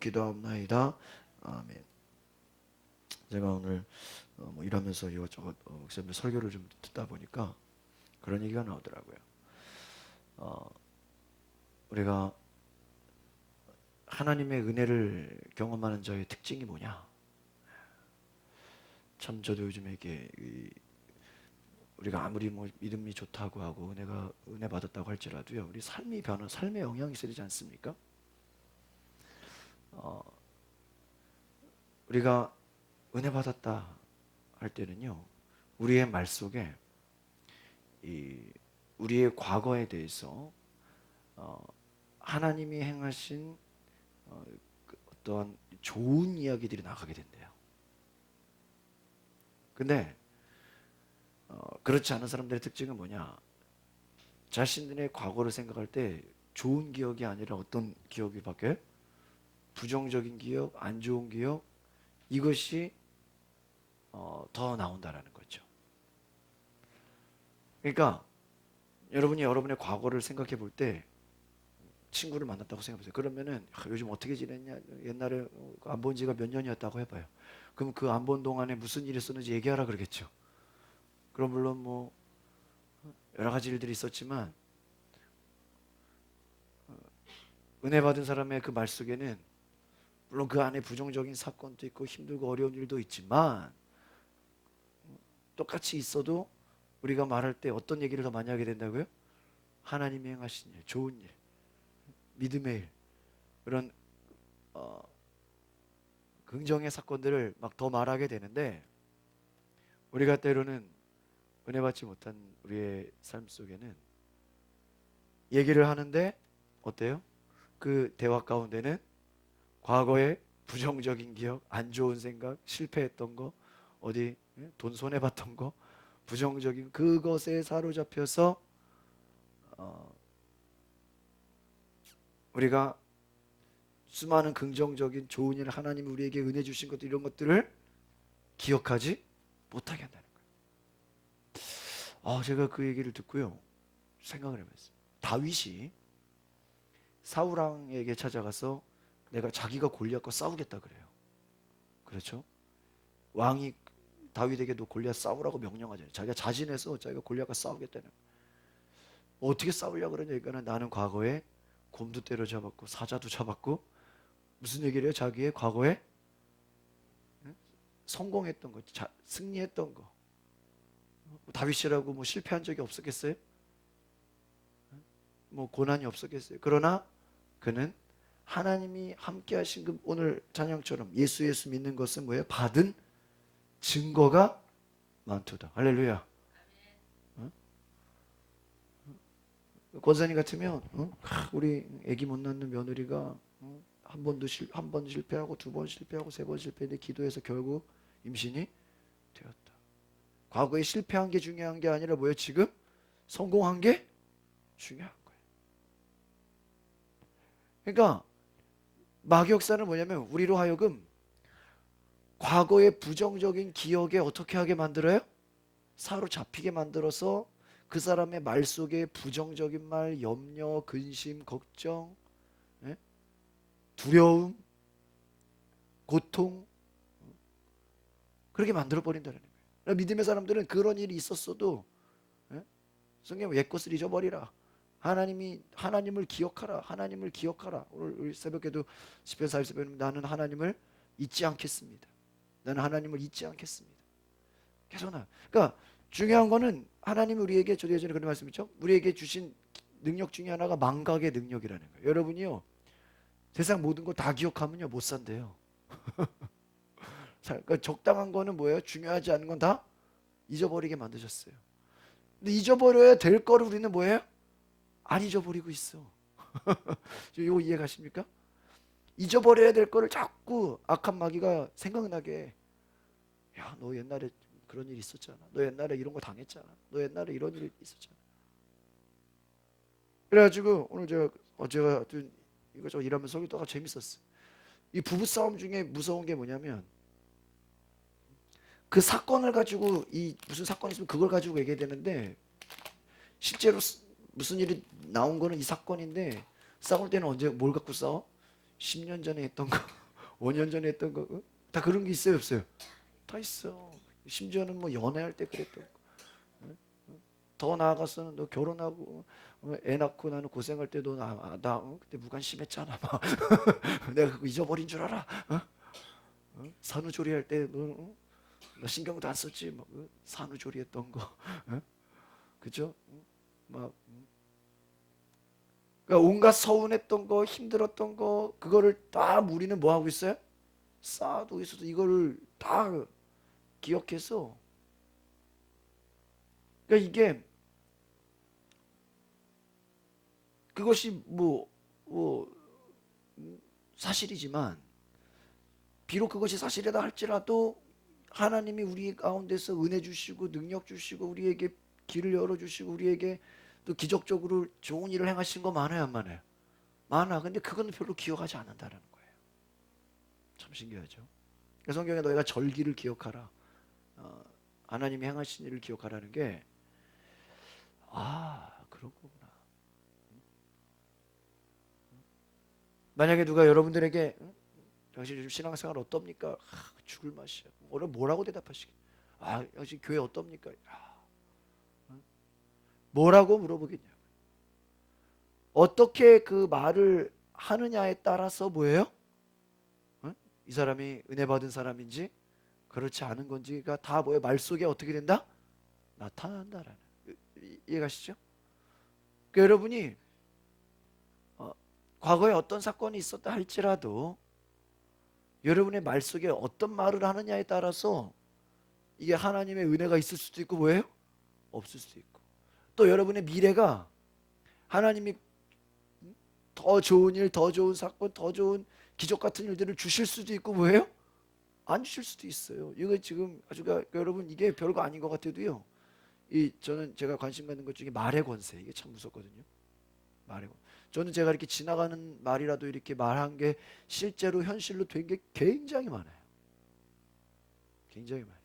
기도하옵나이다. 아멘. 제가 오늘 일하면서 이것저것 목사님의 설교를 좀 듣다 보니까 그런 얘기가 나오더라고요. 우리가 하나님의 은혜를 경험하는 자의 특징이 뭐냐? 참 저도 요즘에 이게 우리가 아무리 믿음이 좋다고 하고 은혜 받았다고 할지라도요, 우리 삶의 변화, 삶의 영향이 있어야 되지 않습니까? 우리가 은혜 받았다 할 때는요, 우리의 말 속에 우리의 과거에 대해서 하나님이 행하신 어떠한 좋은 이야기들이 나가게 된대요. 근데 그렇지 않은 사람들의 특징은 뭐냐? 자신들의 과거를 생각할 때 좋은 기억이 아니라 어떤 기억이 바뀌어요? 부정적인 기억, 안 좋은 기억, 이것이 더 나온다라는 거죠. 그러니까 여러분이 여러분의 과거를 생각해 볼 때 친구를 만났다고 생각해 보세요. 그러면은 요즘 어떻게 지냈냐? 옛날에 안 본 지가 몇 년이었다고 해봐요. 그럼 그 안 본 동안에 무슨 일이 있었는지 얘기하라 그러겠죠. 그럼 물론 뭐 여러 가지 일들이 있었지만 은혜 받은 사람의 그 말 속에는 물론 그 안에 부정적인 사건도 있고 힘들고 어려운 일도 있지만 똑같이 있어도 우리가 말할 때 어떤 얘기를 더 많이 하게 된다고요? 하나님이 행하신 일, 좋은 일, 믿음의 일, 그런 긍정의 사건들을 막 더 말하게 되는데, 우리가 때로는 은혜 받지 못한 우리의 삶 속에는 얘기를 하는데 어때요? 그 대화 가운데는 과거의 부정적인 기억, 안 좋은 생각, 실패했던 거, 어디 돈 손해 봤던 거, 부정적인 그것에 사로잡혀서 우리가 수많은 긍정적인 좋은 일, 하나님이 우리에게 은혜 주신 것들, 이런 것들을 기억하지 못하게 한다는 거예요. 제가 그 얘기를 듣고요, 생각을 해봤어요. 다윗이 사울왕에게 찾아가서 자기가 골리앗과 싸우겠다 그래요. 그렇죠? 왕이 다윗에게 너 골리앗 싸우라고 명령하잖아요. 자기가 자진해서 자기가 골리앗과 싸우겠다는 거예요. 어떻게 싸우려고 그러냐니까, 나는 과거에 곰도 때려잡았고 사자도 잡았고, 무슨 얘기를 해요? 자기의 과거에 성공했던 거, 승리했던 거. 다윗이라고 뭐 실패한 적이 없었겠어요? 뭐 고난이 없었겠어요? 그러나 그는 하나님이 함께 하신 그 오늘 찬양처럼 예수 믿는 것은 뭐예요? 받은 증거가 많도다. 할렐루야. 권사님 같으면 우리 아기 못 낳는 며느리가 한 번 실패하고 두 번 실패하고 세 번 실패했는데 기도해서 결국 임신이 되었다. 과거에 실패한 게 중요한 게 아니라 뭐예요? 지금 성공한 게 중요한 거예요. 그러니까 마귀역사는 뭐냐면 우리로 하여금 과거의 부정적인 기억에 어떻게 하게 만들어요? 사로잡히게 만들어서 그 사람의 말 속에 부정적인 말, 염려, 근심, 걱정, 두려움, 고통, 그렇게 만들어 버린다는 거예요. 그러니까 믿음의 사람들은 그런 일이 있었어도 성경 옛 것을 잊어버리라. 하나님을 기억하라. 하나님을 기억하라. 오늘 우리 새벽에도 시편 41편, 나는 하나님을 잊지 않겠습니다. 나는 하나님을 잊지 않겠습니다. 계속 그러니까 중요한 거는 하나님이 우리에게, 저도 예전에 그런 말씀했죠. 우리에게 주신 능력 중에 하나가 망각의 능력이라는 거예요. 여러분이요, 세상 모든 거 다 기억하면요 못 산대요. 그러니까 적당한 거는 뭐예요? 중요하지 않은 건 다 잊어버리게 만드셨어요. 근데 잊어버려야 될 거를 우리는 뭐예요? 안 잊어버리고 있어. 이거 이해 가십니까? 잊어버려야 될 거를 자꾸 악한 마귀가 생각나게, 야, 너 옛날에 그런 일 있었잖아. 너 옛날에 이런 거 당했잖아. 너 옛날에 이런 일 있었잖아. 그래가지고 오늘 제가 이거 일하면서 설교가 재밌었어. 이 부부 싸움 중에 무서운 게 뭐냐면, 그 사건을 가지고 무슨 사건이 있으면 그걸 가지고 얘기해야 되는데, 실제로 무슨 일이 나온 거는 이 사건인데 싸울 때는 언제 뭘 갖고 싸워? 10년 전에 했던 거, 5년 전에 했던 거, 다 그런 게 있어요, 없어요? 다 있어. 심지어는 뭐 연애할 때 그랬던 거. 더 나아가서는 너 결혼하고 애 낳고 나는 고생할 때 나 그때 무관심했잖아. 막. 내가 그거 잊어버린 줄 알아. 산후조리할 때너 나 신경도 안 썼지. 막 산후조리했던 거, 그죠? 막 그러니까 온갖 서운했던 거, 힘들었던 거, 그거를 다 우리는 뭐 하고 있어요? 쌓아두고 있어서 이거를 다 기억해서. 그러니까 이게 그것이 뭐 사실이지만, 비록 그것이 사실이다 할지라도 하나님이 우리 가운데서 은혜 주시고 능력 주시고 우리에게 길을 열어주시고 우리에게 또 기적적으로 좋은 일을 행하신 거 많아요, 안 많아요? 많아. 근데 그거는 별로 기억하지 않는다는 거예요. 참 신기하죠. 성경에 너희가 절기를 기억하라, 하나님이 행하신 일을 기억하라는 게, 그런 거구나. 만약에 누가 여러분들에게 당신 요즘 신앙생활 어떻습니까? 죽을 맛이야. 오늘 뭐라고 대답하시겠? 당신 교회 어떻습니까? 뭐라고 물어보겠냐? 어떻게 그 말을 하느냐에 따라서 뭐예요? 이 사람이 은혜 받은 사람인지 그렇지 않은 건지가 다 뭐예요? 말 속에 어떻게 된다? 나타난다라는. 이해가시죠? 그러니까 여러분이 과거에 어떤 사건이 있었다 할지라도 여러분의 말 속에 어떤 말을 하느냐에 따라서 이게 하나님의 은혜가 있을 수도 있고 뭐예요? 없을 수도 있고, 또 여러분의 미래가 하나님이 더 좋은 일, 더 좋은 사건, 더 좋은 기적 같은 일들을 주실 수도 있고 뭐예요? 안 주실 수도 있어요. 이거 지금 아주 여러분 이게 별거 아닌 것 같아도요. 저는 제가 관심 갖는 것 중에 말의 권세, 이게 참 무섭거든요. 말의 권세. 저는 제가 이렇게 지나가는 말이라도 이렇게 말한 게 실제로 현실로 된 게 굉장히 많아요. 굉장히 많아요.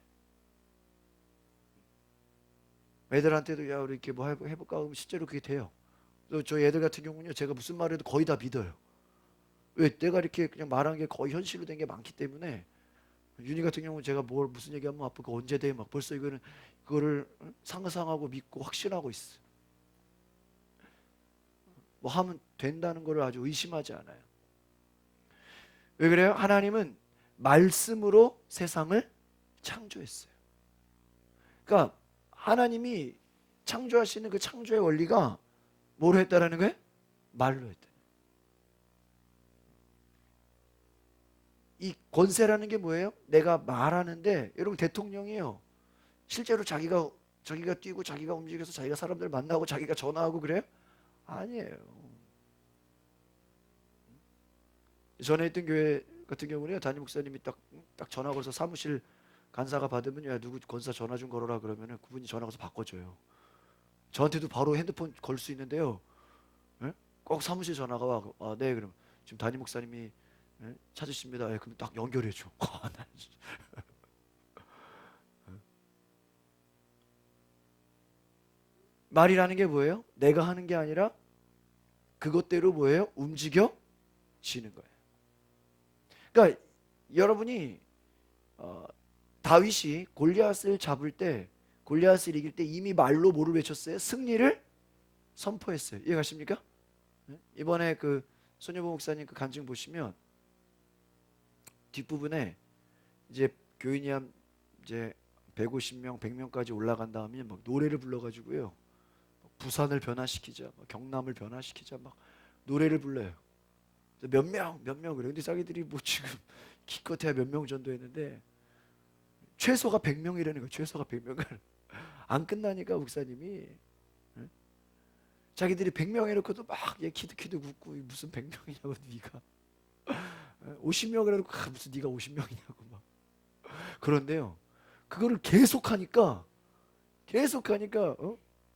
애들한테도 야 우리 이렇게 뭐 해볼까 하면 실제로 그게 돼요. 또 저희 애들 같은 경우는요, 제가 무슨 말을 해도 거의 다 믿어요. 왜? 내가 이렇게 그냥 말한 게 거의 현실로 된 게 많기 때문에. 윤희 같은 경우는 제가 무슨 얘기하면 아프고 언제 돼? 막 벌써 그거를 상상하고 믿고 확신하고 있어. 뭐 하면 된다는 걸 아주 의심하지 않아요. 왜 그래요? 하나님은 말씀으로 세상을 창조했어요. 그러니까 하나님이 창조하시는 그 창조의 원리가 뭐로 했다라는 거예요? 말로 했다. 이 권세라는 게 뭐예요? 내가 말하는데, 여러분 대통령이에요. 실제로 자기가 뛰고 자기가 움직여서 자기가 사람들 만나고 자기가 전화하고 그래요? 아니에요. 전에 있던 교회 같은 경우는 담임 목사님이 딱 전화 걸어서 사무실 간사가 받으면 야 누구 권사 전화 좀 걸어라 그러면은 그분이 전화 걸어서 바꿔줘요. 저한테도 바로 핸드폰 걸 수 있는데요. 예? 꼭 사무실 전화가 와. 네, 그럼 지금 담임 목사님이 찾으십니다. 예, 그럼 딱 연결해줘. 말이라는 게 뭐예요? 내가 하는 게 아니라 그것대로 뭐예요? 움직여지는 거예요. 그러니까 여러분이 다윗이 골리앗을 잡을 때, 골리앗을 이길 때 이미 말로 뭐를 외쳤어요? 승리를 선포했어요. 이해가십니까? 이번에 그 손여보 목사님 그 간증 보시면 뒷부분에 이제 교인이 한 이제 150명, 100명까지 올라간 다음에 막 노래를 불러가지고요. 부산을 변화시키자, 경남을 변화시키자, 막 노래를 불러요. 몇 명 그래. 근데 자기들이 뭐 지금 기껏해야 몇 명 전도했는데 최소가 100명이라는 거예요. 최소가 100명을 안 끝나니까 목사님이 자기들이 100명 해놓고도 막 키득키득 웃고 무슨 100명이냐고 네가 50명이라도 무슨 네가 50명이냐고 막 그런데요. 그거를 계속하니까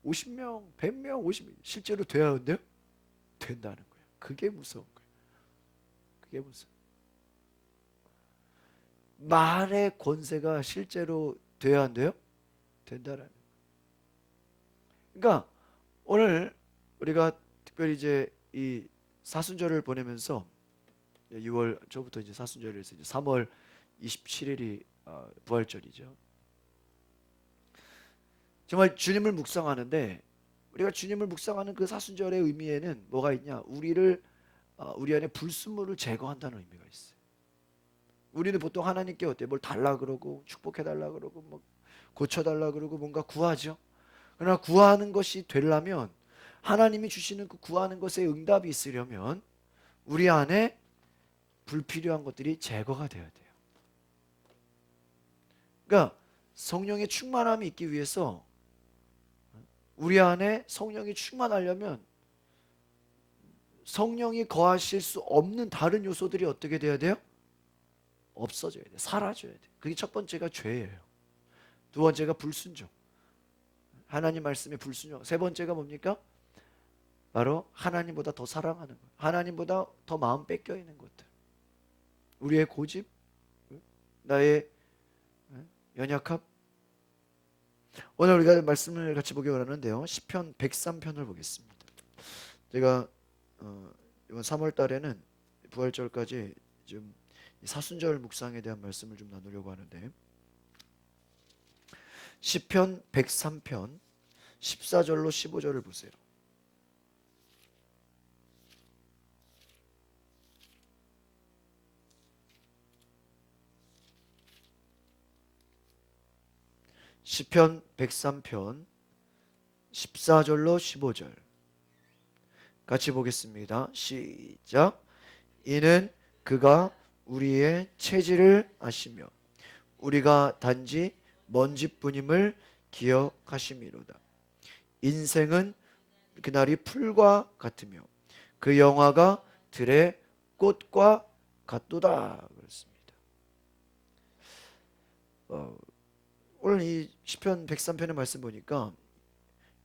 50명, 100명, 50명 실제로 돼야 한대요? 된다는 거예요. 그게 무서운 거예요. 그게 무서워. 말의 권세가 실제로 돼야 한대요? 된다라는 거예요. 그러니까 오늘 우리가 특별히 이제 이 사순절을 보내면서 6월 초부터 이제 사순절에서 이제 3월 27일이 부활절이죠. 정말 주님을 묵상하는데 우리가 주님을 묵상하는 그 사순절의 의미에는 뭐가 있냐? 우리 안에 불순물을 제거한다는 의미가 있어요. 우리는 보통 하나님께 어때? 뭘 달라 그러고 축복해 달라 그러고 뭐 고쳐 달라 그러고 뭔가 구하죠. 그러나 구하는 것이 되려면 하나님이 주시는 그 구하는 것에 응답이 있으려면 우리 안에 불필요한 것들이 제거가 되어야 돼요. 그러니까 성령의 충만함이 있기 위해서 우리 안에 성령이 충만하려면 성령이 거하실 수 없는 다른 요소들이 어떻게 돼야 돼요? 없어져야 돼. 사라져야 돼. 그게 첫 번째가 죄예요. 두 번째가 불순종. 하나님 말씀에 불순종. 세 번째가 뭡니까? 바로 하나님보다 더 사랑하는 것. 하나님보다 더 마음 뺏겨 있는 것들. 우리의 고집, 나의 연약함. 오늘 우리가 말씀을 같이 보기 원하는데요. 시편 103편을 보겠습니다. 제가 이번 3월 달에는 부활절까지 좀 사순절 묵상에 대한 말씀을 좀 나누려고 하는데 시편 103편 14절로 15절을 보세요. 시편 103편 14절로 15절 같이 보겠습니다. 시작. 이는 그가 우리의 체질을 아시며 우리가 단지 먼지뿐임을 기억하심이로다. 인생은 그날이 풀과 같으며 그 영화가 들의 꽃과 같도다. 그렇습니다. 오늘 이 시편 103편의 말씀 보니까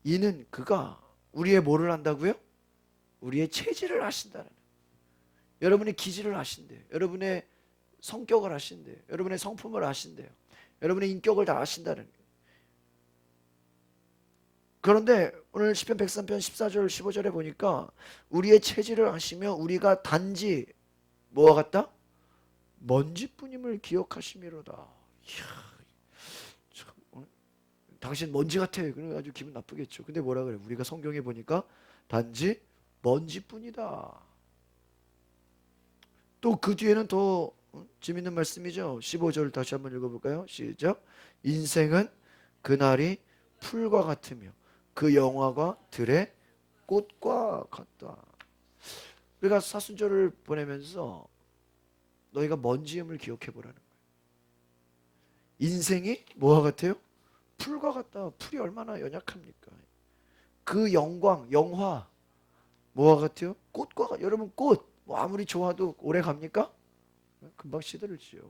이는 그가 우리의 뭐를 한다고요? 우리의 체질을 아신다는. 여러분의 기질을 아신대요. 여러분의 성격을 아신대요. 여러분의 성품을 아신대요. 여러분의 인격을 다 아신다는 거예요. 그런데 오늘 시편 103편 14절 15절에 보니까 우리의 체질을 아시며 우리가 단지 뭐와 같다? 먼지뿐임을 기억하심이로다. 이야, 참, 당신 먼지 같아. 그래 아주 기분 나쁘겠죠. 근데 뭐라 그래? 우리가 성경에 보니까 단지 먼지뿐이다. 또 그 뒤에는 더 재밌는 말씀이죠. 15절 다시 한번 읽어볼까요? 시작. 인생은 그날이 풀과 같으며 그 영화가 들의 꽃과 같다. 우리가 사순절을 보내면서 너희가 먼지임을 기억해 보라는 거예요. 인생이 뭐와 같아요? 풀과 같다. 풀이 얼마나 연약합니까? 그 영광, 영화 뭐와 같아요? 꽃과 같아요. 여러분 꽃 뭐 아무리 좋아도 오래 갑니까? 금방 시들지요.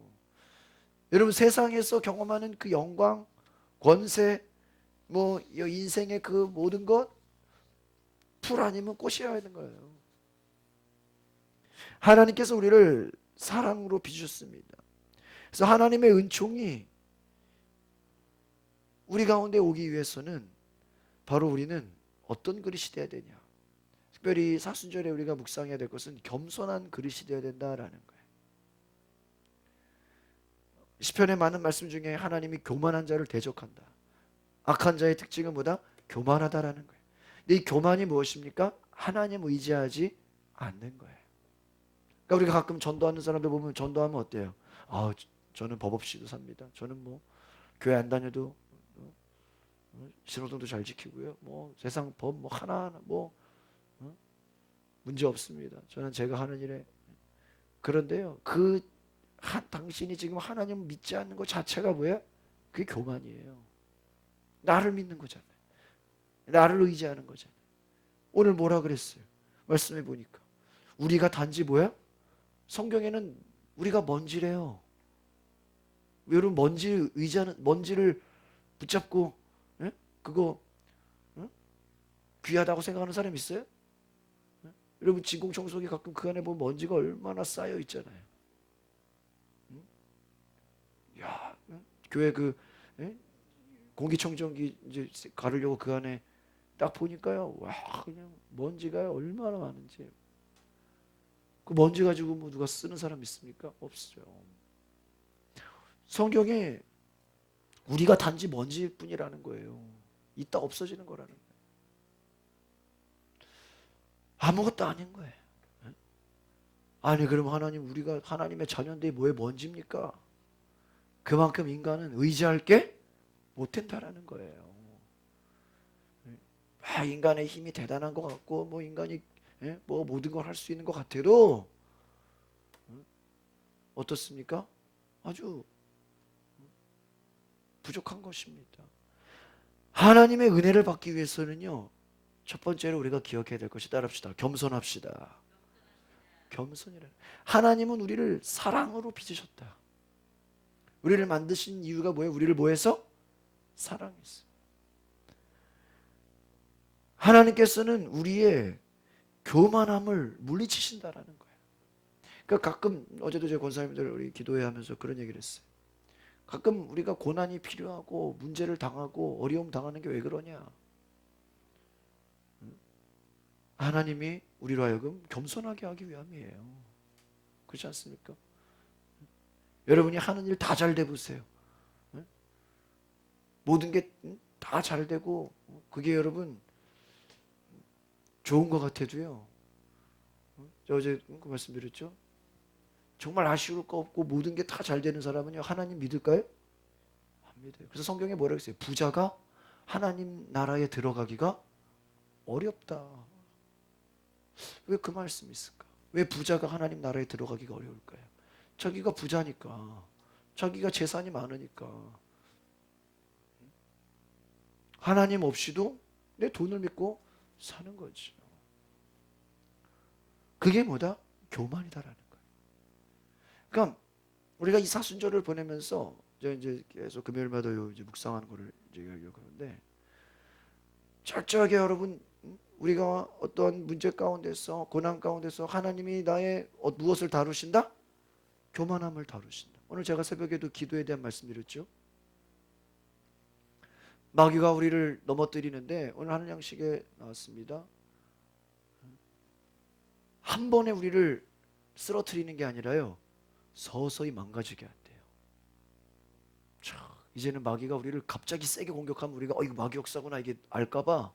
여러분 세상에서 경험하는 그 영광, 권세, 뭐 인생의 그 모든 것 풀 아니면 꽃이어야 하는 거예요. 하나님께서 우리를 사랑으로 빚으셨습니다. 그래서 하나님의 은총이 우리 가운데 오기 위해서는 바로 우리는 어떤 그릇이 되어야 되냐. 특별히 사순절에 우리가 묵상해야 될 것은 겸손한 그릇이 되어야 된다라는 거예요. 시편의 많은 말씀 중에 하나님이 교만한 자를 대적한다. 악한 자의 특징은 뭐다? 교만하다라는 거예요. 근데 이 교만이 무엇입니까? 하나님 의지하지 않는 거예요. 그러니까 우리가 가끔 전도하는 사람들 보면 전도하면 어때요? 저는 법 없이도 삽니다. 저는 뭐 교회 안 다녀도 신호등도 잘 지키고요. 뭐 세상 법 뭐 하나하나 뭐 문제 없습니다. 저는 제가 하는 일에. 그런데요. 당신이 지금 하나님 믿지 않는 것 자체가 뭐야? 그게 교만이에요. 나를 믿는 거잖아요. 나를 의지하는 거잖아요. 오늘 뭐라 그랬어요? 말씀해 보니까 우리가 단지 뭐야? 성경에는 우리가 먼지래요. 여러분 먼지를 붙잡고 그거 귀하다고 생각하는 사람 있어요? 여러분 진공청소기 가끔 그 안에 보면 먼지가 얼마나 쌓여 있잖아요. 야, 교회 공기청정기 이제 가르려고 그 안에 딱 보니까요. 와, 그냥 먼지가 얼마나 많은지. 그 먼지 가지고 뭐 누가 쓰는 사람 있습니까? 없어요. 성경에 우리가 단지 먼지일 뿐이라는 거예요. 이따 없어지는 거라는 거예요. 아무것도 아닌 거예요. 아니 그럼 하나님, 우리가 하나님의 자녀인데 뭐에 먼지입니까? 그만큼 인간은 의지할 게 못 된다라는 거예요. 인간의 힘이 대단한 것 같고 뭐 인간이 뭐 모든 걸 할 수 있는 것 같아도 어떻습니까? 아주 부족한 것입니다. 하나님의 은혜를 받기 위해서는요, 첫 번째로 우리가 기억해야 될 것이, 따라합시다. 겸손합시다. 겸손이라. 하나님은 우리를 사랑으로 빚으셨다. 우리를 만드신 이유가 뭐예요? 우리를 뭐해서? 사랑했어. 하나님께서는 우리의 교만함을 물리치신다라는 거예요. 그러니까 가끔, 어제도 제 권사님들 우리 기도회 하면서 그런 얘기를 했어요. 가끔 우리가 고난이 필요하고 문제를 당하고 어려움 당하는 게 왜 그러냐? 하나님이 우리로 하여금 겸손하게 하기 위함이에요. 그렇지 않습니까? 여러분이 하는 일 다 잘 돼 보세요. 모든 게 다 잘 되고 그게 여러분 좋은 것 같아도요. 저 어제 그 말씀드렸죠. 정말 아쉬울 거 없고 모든 게 다 잘 되는 사람은요, 하나님 믿을까요? 안 믿어요. 그래서 성경에 뭐라고 했어요? 부자가 하나님 나라에 들어가기가 어렵다. 왜 그 말씀이 있을까? 왜 부자가 하나님 나라에 들어가기가 어려울까요? 자기가 부자니까, 자기가 재산이 많으니까, 하나님 없이도 내 돈을 믿고 사는 거죠. 그게 뭐다? 교만이다라는 거예요. 그러니까 우리가 이 사순절을 보내면서 이제 계속 금요일마다 이제 묵상하는 거를 이제 하려고 하는데, 철저하게 여러분, 우리가 어떤 문제 가운데서, 고난 가운데서 하나님이 나의 무엇을 다루신다? 교만함을 다루신다. 오늘 제가 새벽에도 기도에 대한 말씀드렸죠. 마귀가 우리를 넘어뜨리는데 오늘 하늘 양식에 나왔습니다. 한 번에 우리를 쓰러뜨리는 게 아니라요, 서서히 망가지게 한대요. 이제는 마귀가 우리를 갑자기 세게 공격하면 우리가 이거 마귀 역사구나 이게 알까봐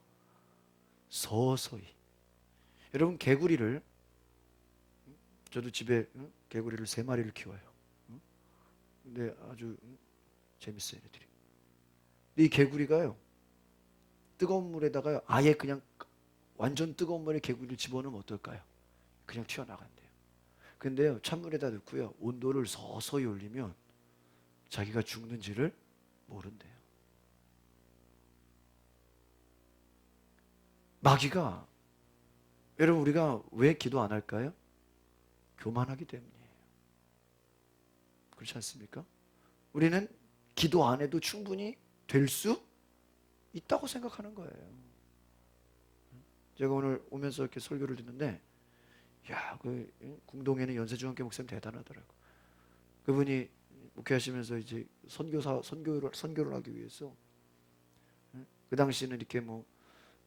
서서히. 여러분, 개구리를, 저도 집에 개구리를 3마리를 키워요. 근데 아주 재밌어요, 애들이. 근데 이 개구리가요, 뜨거운 물에다가 아예 그냥 완전 뜨거운 물에 개구리를 집어넣으면 어떨까요? 그냥 튀어나간대요. 근데요, 찬물에다 넣고요, 온도를 서서히 올리면 자기가 죽는지를 모른대요. 마귀가, 여러분, 우리가 왜 기도 안 할까요? 교만하기 때문이에요. 그렇지 않습니까? 우리는 기도 안 해도 충분히 될 수 있다고 생각하는 거예요. 제가 오늘 오면서 이렇게 설교를 듣는데, 그 궁동에는 연세중학교 목사님 대단하더라고. 그분이 목회하시면서 이제 선교를 하기 위해서, 그 당시는 이렇게 뭐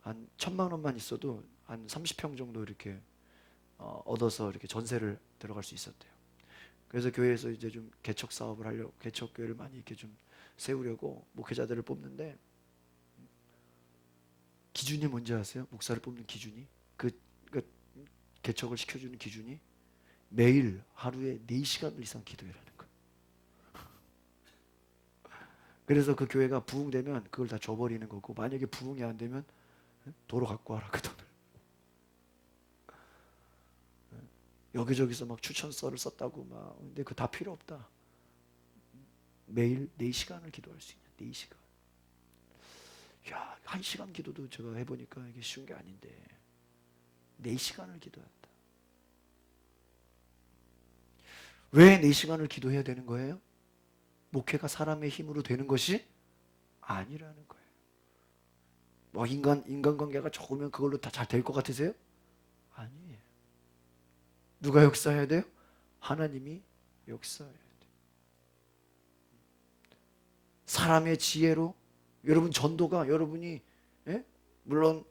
한 1,000만 원만 있어도 한 30평 정도 이렇게 얻어서 이렇게 전세를 들어갈 수 있었대요. 그래서 교회에서 이제 좀 개척 사업을 하려고, 개척 교회를 많이 이렇게 좀 세우려고 목회자들을 뽑는데, 기준이 뭔지 아세요? 목사를 뽑는 기준이, 그 개척을 시켜주는 기준이 매일 하루에 4시간 이상 기도해라는 거예요. 그래서 그 교회가 부흥되면 그걸 다 줘버리는 거고, 만약에 부흥이 안 되면 도로 갖고 와라 그 돈을. 여기저기서 막 추천서를 썼다고 막. 근데 그거 다 필요 없다. 매일 4시간을 기도할 수 있냐? 4시간. 1시간 기도도 제가 해보니까 이게 쉬운 게 아닌데 4시간을 기도한다. 왜 4시간을 기도해야 되는 거예요? 목회가 사람의 힘으로 되는 것이 아니라는 거예요. 뭐 인간관계가 좋으면 그걸로 다 잘 될 것 같으세요? 아니에요. 누가 역사해야 돼요? 하나님이 역사해야 돼요. 사람의 지혜로. 여러분, 전도가 여러분이 물론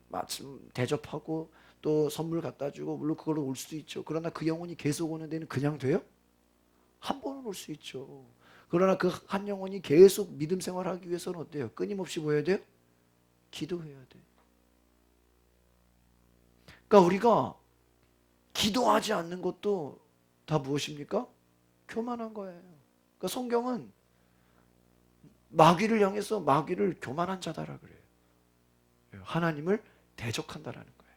마침 대접하고 또 선물 갖다 주고 물론 그걸로 올 수도 있죠. 그러나 그 영혼이 계속 오는 데는 그냥 돼요? 한 번은 올 수 있죠. 그러나 그 한 영혼이 계속 믿음 생활하기 위해서는 어때요? 끊임없이 뭐 해야 돼요? 기도해야 돼. 그러니까 우리가 기도하지 않는 것도 다 무엇입니까? 교만한 거예요. 그러니까 성경은 마귀를 향해서 마귀를 교만한 자다라 그래요. 하나님을 대적한다라는 거예요.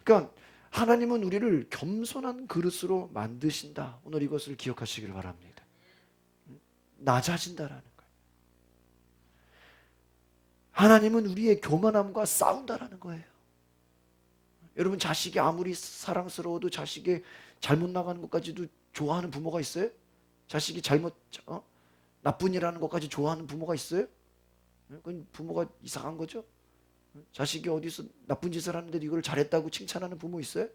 그러니까 하나님은 우리를 겸손한 그릇으로 만드신다. 오늘 이것을 기억하시길 바랍니다. 낮아진다라는 거예요. 하나님은 우리의 교만함과 싸운다라는 거예요. 여러분 자식이 아무리 사랑스러워도 자식의 잘못 나가는 것까지도 좋아하는 부모가 있어요? 자식이 나쁜 일 하는 것까지 좋아하는 부모가 있어요? 그건 부모가 이상한 거죠? 자식이 어디서 나쁜 짓을 하는데도 이걸 잘했다고 칭찬하는 부모 있어요?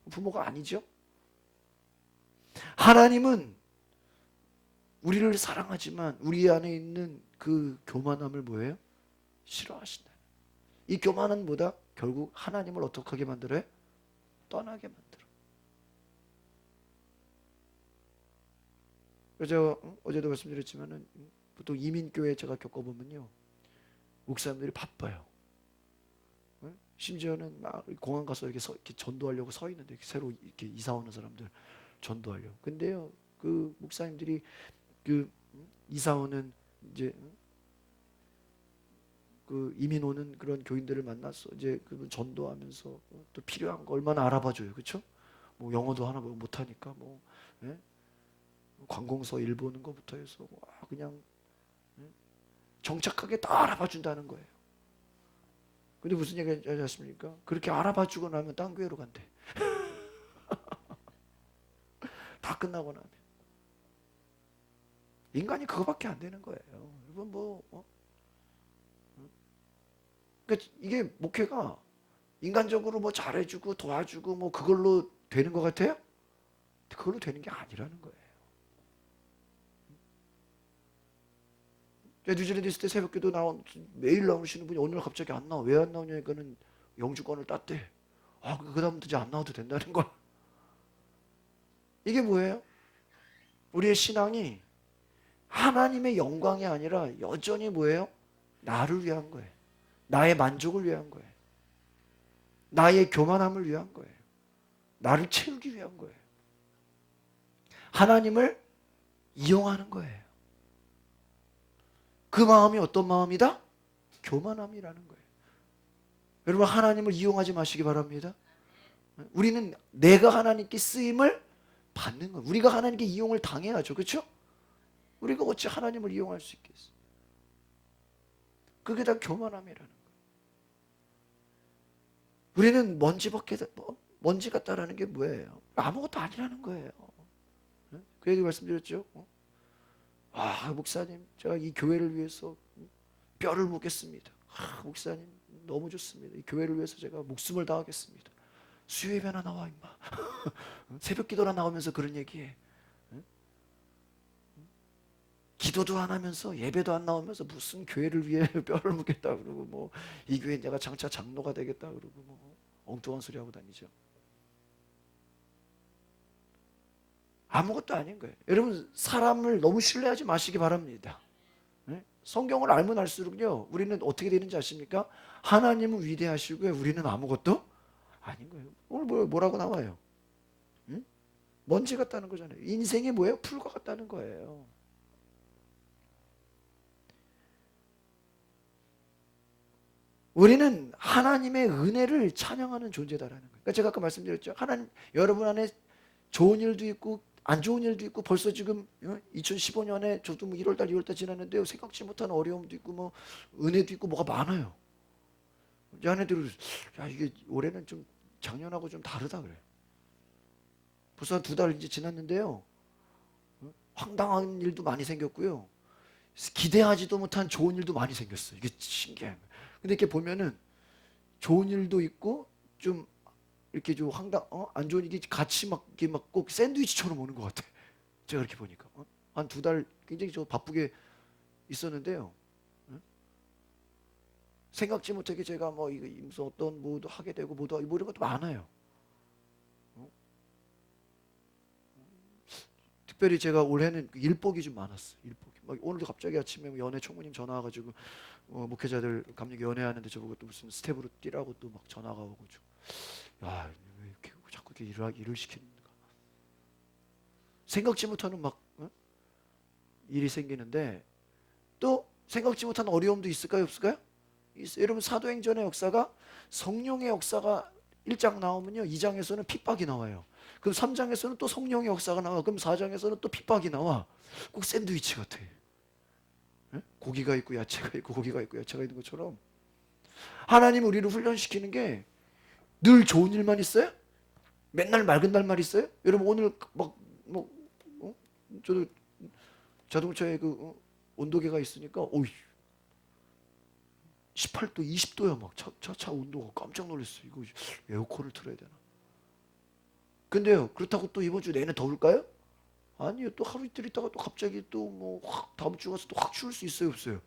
부모가 아니죠? 하나님은 우리를 사랑하지만 우리 안에 있는 그 교만함을 뭐예요? 싫어하신다. 이 교만은 뭐다? 결국 하나님을 어떻게 하게 만들어요? 떠나게 만들어. 그래서 어제도 말씀드렸지만은 보통 이민교회 제가 겪어보면요, 목사님들이 바빠요. 심지어는 막 공항 가서 이렇게 전도하려고 서 있는데 새로 이렇게 이사 오는 사람들 전도하려고. 근데요, 그 목사님들이 그 이사 오는 이제 그 이민 오는 그런 교인들을 만나서 이제 그 전도하면서 또 필요한 거 얼마나 알아봐줘요, 그렇죠? 뭐 영어도 하나 못하니까 뭐 예? 관공서 일 보는 것부터 해서 그냥 정착하게 다 알아봐준다는 거예요. 근데 무슨 얘기 하지 않습니까? 그렇게 알아봐주고 나면 딴 교회로 간대. 다 끝나고 나면 인간이 그거밖에 안 되는 거예요. 여러분 그러니까 이게 목회가 인간적으로 뭐 잘해주고 도와주고 뭐 그걸로 되는 것 같아요? 그걸로 되는 게 아니라는 거예요. 뉴질랜드 있을 때 새벽기도 매일 나오시는 분이 오늘 갑자기 안 나와. 왜 안 나오냐니까는 영주권을 땄대. 그 다음부터 이제 안 나와도 된다는 거야. 이게 뭐예요? 우리의 신앙이 하나님의 영광이 아니라 여전히 뭐예요? 나를 위한 거예요. 나의 만족을 위한 거예요. 나의 교만함을 위한 거예요. 나를 채우기 위한 거예요. 하나님을 이용하는 거예요. 그 마음이 어떤 마음이다? 교만함이라는 거예요. 여러분 하나님을 이용하지 마시기 바랍니다. 우리는 내가 하나님께 쓰임을 받는 거예요. 우리가 하나님께 이용을 당해야죠. 그렇죠? 우리가 어찌 하나님을 이용할 수 있겠어요? 그게 다 교만함이라는 거예요. 우리는 먼지 같다라는 게 뭐예요? 아무것도 아니라는 거예요. 그 얘기 말씀드렸죠. 목사님, 제가 이 교회를 위해서 뼈를 묻겠습니다. 목사님, 너무 좋습니다. 이 교회를 위해서 제가 목숨을 다하겠습니다. 수요예배나 나와 임마. 새벽 기도나 나오면서 그런 얘기해. 기도도 안 하면서 예배도 안 나오면서 무슨 교회를 위해 뼈를 묻겠다 그러고 뭐 이 교회 내가 장차 장로가 되겠다 그러고 뭐 엉뚱한 소리 하고 다니죠. 아무것도 아닌 거예요. 여러분 사람을 너무 신뢰하지 마시기 바랍니다. 성경을 알면 알수록요 우리는 어떻게 되는지 아십니까? 하나님은 위대하시고요 우리는 아무것도 아닌 거예요. 오늘 뭐라고 나와요? 먼지 같다는 거잖아요. 인생이 뭐예요? 풀과 같다는 거예요. 우리는 하나님의 은혜를 찬양하는 존재다라는 거예요. 그러니까 제가 아까 말씀드렸죠. 하나님 여러분 안에 좋은 일도 있고 안 좋은 일도 있고 벌써 지금 2015년에 저도 뭐 1월달 2월달 지났는데요. 생각지 못한 어려움도 있고 뭐 은혜도 있고 뭐가 많아요. 이제 아내들은 이게 올해는 좀 작년하고 좀 다르다 그래요. 벌써 한 2달 이제 지났는데요. 황당한 일도 많이 생겼고요. 기대하지도 못한 좋은 일도 많이 생겼어요. 이게 신기해요. 근데 이렇게 보면은 좋은 일도 있고 좀 이렇게 좀 안 좋은 일이 같이 막 이렇게 막 꼭 샌드위치처럼 오는 것 같아. 제가 이렇게 보니까 한 2달 굉장히 저 바쁘게 있었는데요. 생각지 못하게 제가 뭐 이거 무슨 어떤 뭐도 하게 되고 뭐도 뭐 이런 것도 많아요. 특별히 제가 올해는 일복이 좀 많았어요. 일복이. 막 오늘도 갑자기 아침에 연애 총무님 전화 와가지고 목회자들 감리교 연애하는데 저보고 또 무슨 스텝으로 뛰라고 또 막 전화가 오고 좀. 야, 왜 이렇게 자꾸 이렇게 일을 시키는가? 생각지 못하는 막 일이 생기는데 또 생각지 못한 어려움도 있을까요, 없을까요? 있어요. 여러분 사도행전의 역사가 성령의 역사가 1장 나오면요 2장에서는 핍박이 나와요. 그럼 3장에서는 또 성령의 역사가 나와. 그럼 4장에서는 또 핍박이 나와. 꼭 샌드위치 같아. 예? 고기가 있고 야채가 있고 고기가 있고 야채가 있는 것처럼 하나님 우리를 훈련시키는 게 늘 좋은 일만 있어요? 맨날 맑은 날만 있어요? 여러분 오늘 막뭐 저도 자동차에 그 온도계가 있으니까 오이 18도, 20도야 막 차 온도가 깜짝 놀랐어. 이거 에어컨을 틀어야 되나? 근데요, 그렇다고 또 이번 주 내내 더울까요? 아니요, 또 하루 이틀 있다가 또 갑자기 또 뭐 확 다음 주 가서 또 확 추울 수 있어요, 없어요?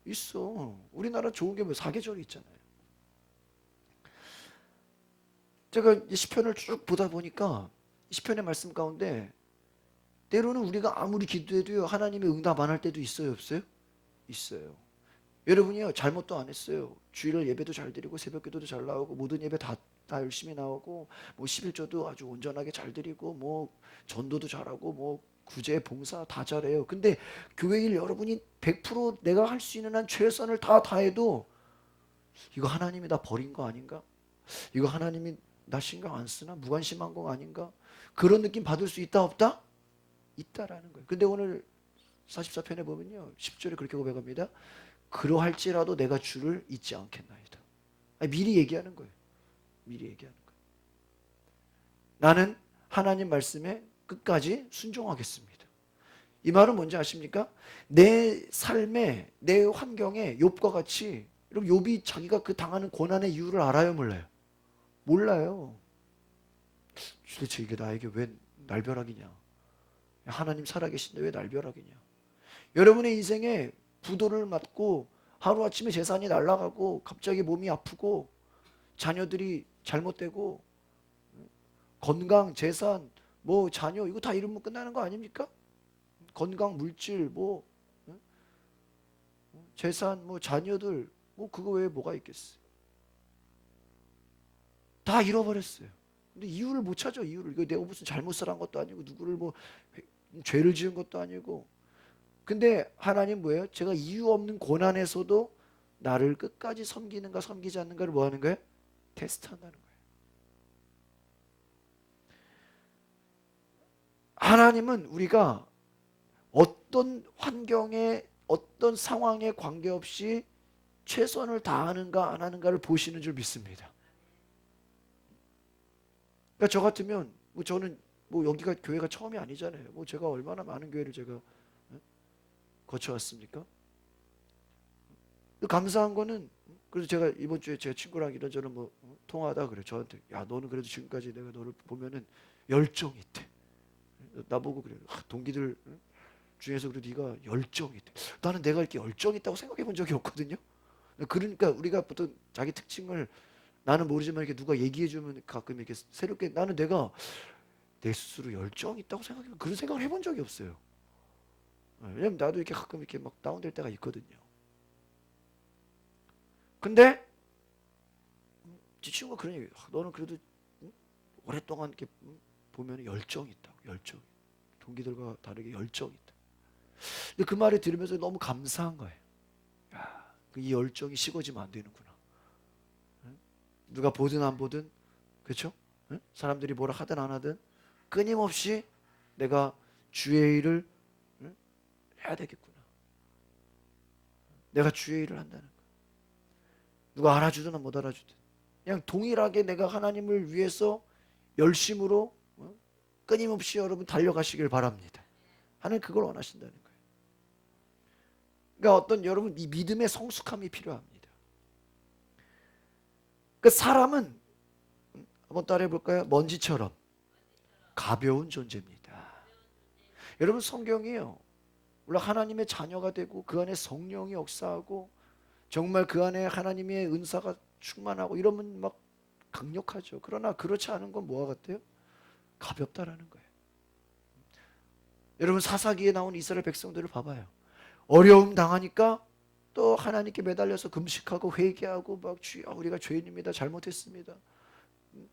있어. 우리나라 좋은 게 뭐 사계절이 있잖아요. 제가 이제 시편을 쭉 보다 보니까 시편의 말씀 가운데 때로는 우리가 아무리 기도해도요 하나님의 응답 안 할 때도 있어요, 없어요? 있어요. 여러분이요 잘못도 안 했어요. 주일 예배도 잘 드리고 새벽기도도 잘 나오고 모든 예배 다 열심히 나오고 뭐 11조도 아주 온전하게 잘 드리고 뭐 전도도 잘하고 뭐 구제 봉사 다 잘해요. 근데 교회 일 여러분이 100% 내가 할 수 있는 한 최선을 다 다해도 이거 하나님이 나 버린 거 아닌가? 이거 하나님이 나 신경 안 쓰나? 무관심한 거 아닌가? 그런 느낌 받을 수 있다 없다? 있다라는 거예요. 근데 오늘 44편에 보면요 10절에 그렇게 고백합니다. 그러할지라도 내가 주를 잊지 않겠나이다. 아니, 미리 얘기하는 거예요. 미리 얘기하는 거예요. 나는 하나님 말씀에 끝까지 순종하겠습니다. 이 말은 뭔지 아십니까? 내 삶에 내 환경에 욥과 같이 여러분 욥이 자기가 그 당하는 고난의 이유를 알아요, 몰라요? 몰라요. 도대체 이게 나에게 왜 날벼락이냐? 하나님 살아계신데 왜 날벼락이냐? 여러분의 인생에 부도를 맞고 하루아침에 재산이 날아가고 갑자기 몸이 아프고 자녀들이 잘못되고 건강, 재산, 뭐 자녀 이거 다 이러면 끝나는 거 아닙니까? 건강, 물질, 뭐 재산, 뭐 자녀들 뭐 그거 외에 뭐가 있겠어요? 다 잃어버렸어요. 근데 이유를 못 찾아 이유를. 이거 내가 무슨 잘못을 한 것도 아니고 누구를 뭐 죄를 지은 것도 아니고. 근데 하나님 뭐예요? 제가 이유 없는 고난에서도 나를 끝까지 섬기는가 섬기지 않는가를 뭐 하는 거예요? 테스트한다는 거예요. 하나님은 우리가 어떤 환경에 어떤 상황에 관계없이 최선을 다하는가 안 하는가를 보시는 줄 믿습니다. 그러니까 저 같으면 뭐 저는 뭐 여기가 교회가 처음이 아니잖아요. 뭐 제가 얼마나 많은 교회를 제가 거쳐왔습니까? 감사한 거는 그래서 제가 이번 주에 제 친구랑 이런저런 뭐 통화하다 그래 저한테 야 너는 그래도 지금까지 내가 너를 보면은 열정이 있대. 나보고 그래 동기들 중에서 그래도 네가 열정이 있대. 나는 내가 이렇게 열정 있다고 생각해 본 적이 없거든요. 그러니까 우리가 보통 자기 특징을 나는 모르지만 이렇게 누가 얘기해 주면 가끔 이렇게 새롭게 나는 내가 내 스스로 열정이 있다고 생각해 그런 생각을 해본 적이 없어요. 왜냐면 나도 이렇게 가끔 이렇게 막 다운될 때가 있거든요. 근데 제 친구가 그런 얘기 너는 그래도 오랫동안 이렇게 보면 열정이 있다고 열정 동기들과 다르게 열정이 있다. 근데 그 말을 들으면서 너무 감사한 거예요. 야, 이 열정이 식어지면 안 되는구나. 누가 보든 안 보든 그렇죠? 사람들이 뭐라 하든 안 하든 끊임없이 내가 주의 일을 해야 되겠구나. 내가 주의 일을 한다는 거야. 누가 알아주든 못 알아주든 그냥 동일하게 내가 하나님을 위해서 열심으로 끊임없이 여러분 달려가시길 바랍니다. 하나님 그걸 원하신다는 거예요. 그러니까 어떤 여러분 이 믿음의 성숙함이 필요합니다. 그 사람은 한번 따라해 볼까요? 먼지처럼 가벼운 존재입니다. 여러분 성경이요. 물론 하나님의 자녀가 되고 그 안에 성령이 역사하고 정말 그 안에 하나님의 은사가 충만하고 이러면 막 강력하죠. 그러나 그렇지 않은 건 뭐와 같아요? 가볍다라는 거예요. 여러분 사사기에 나온 이스라엘 백성들을 봐봐요. 어려움 당하니까 또 하나님께 매달려서 금식하고 회개하고 막 주여 우리가 죄인입니다. 잘못했습니다.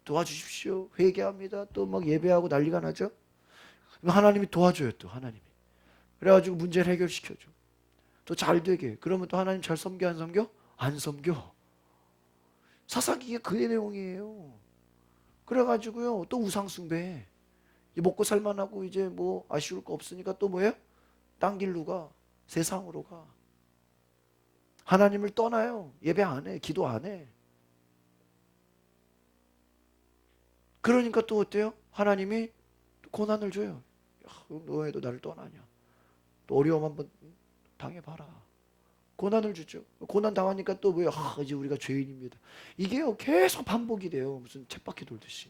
도와주십시오. 회개합니다. 또 막 예배하고 난리가 나죠. 하나님이 도와줘요. 또 하나님이. 그래가지고 문제를 해결시켜줘. 또 잘 되게. 그러면 또 하나님 잘 섬겨 안 섬겨? 안 섬겨. 사사기에 그 내용이에요. 그래가지고요 또 우상 숭배. 먹고 살만하고 이제 뭐 아쉬울 거 없으니까 또 뭐예요? 딴 길로 가. 세상으로 가. 하나님을 떠나요. 예배 안 해. 기도 안 해. 그러니까 또 어때요? 하나님이 고난을 줘요. 너 왜 너 나를 떠나냐? 또 어려움 한번 당해봐라. 고난을 주죠. 고난 당하니까 또 뭐야? 이제 우리가 죄인입니다. 이게요 계속 반복이 돼요. 무슨 쳇바퀴 돌듯이.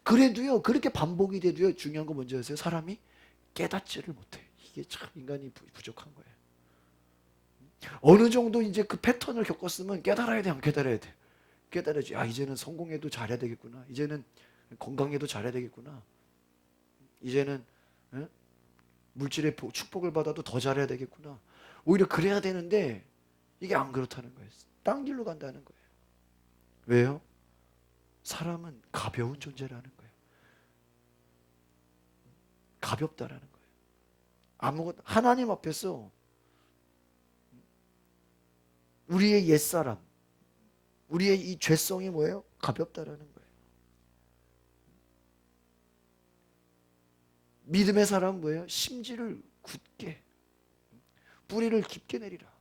그래도요 그렇게 반복이 돼도요 중요한 거 뭔지 아세요? 사람이 깨닫지를 못해. 이게 참 인간이 부족한 거예요. 어느 정도 이제 그 패턴을 겪었으면 깨달아야 돼, 안 깨달아야 돼? 깨달아야지. 아 이제는 성공해도 잘해야 되겠구나. 이제는 건강해도 잘해야 되겠구나. 이제는 물질의 축복을 받아도 더 잘해야 되겠구나. 오히려 그래야 되는데 이게 안 그렇다는 거예요. 딴 길로 간다는 거예요. 왜요? 사람은 가벼운 존재라는 거예요. 가볍다라는 거예요. 아무것도 하나님 앞에서 우리의 옛사람, 우리의 이 죄성이 뭐예요? 가볍다라는 거예요. 믿음의 사람은 뭐예요? 심지를 굳게 뿌리를 깊게 내리라.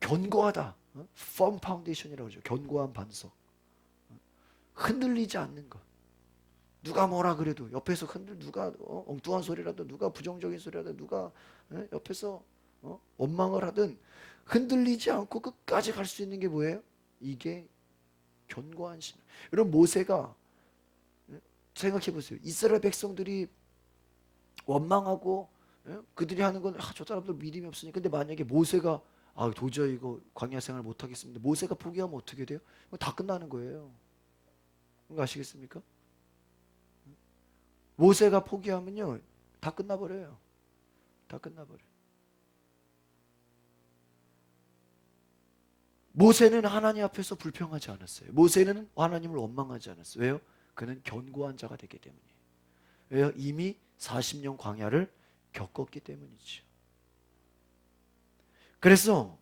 견고하다. firm foundation이라고 그러죠. 견고한 반석. 흔들리지 않는 것. 누가 뭐라 그래도 옆에서 누가 엉뚱한 소리라도 누가 부정적인 소리라도 누가 옆에서 원망을 하든 흔들리지 않고 끝까지 갈 수 있는 게 뭐예요? 이게 견고한 신앙. 여러분 모세가 생각해 보세요. 이스라엘 백성들이 원망하고 그들이 하는 건 저 사람들 믿음이 없으니. 근데 만약에 모세가 도저히 이거 광야 생활 못 하겠습니다. 모세가 포기하면 어떻게 돼요? 다 끝나는 거예요. 그거 아시겠습니까? 모세가 포기하면요 다 끝나버려요. 다 끝나버려요. 모세는 하나님 앞에서 불평하지 않았어요. 모세는 하나님을 원망하지 않았어요. 왜요? 그는 견고한 자가 되기 때문이에요. 왜요? 이미 40년 광야를 겪었기 때문이죠. 그래서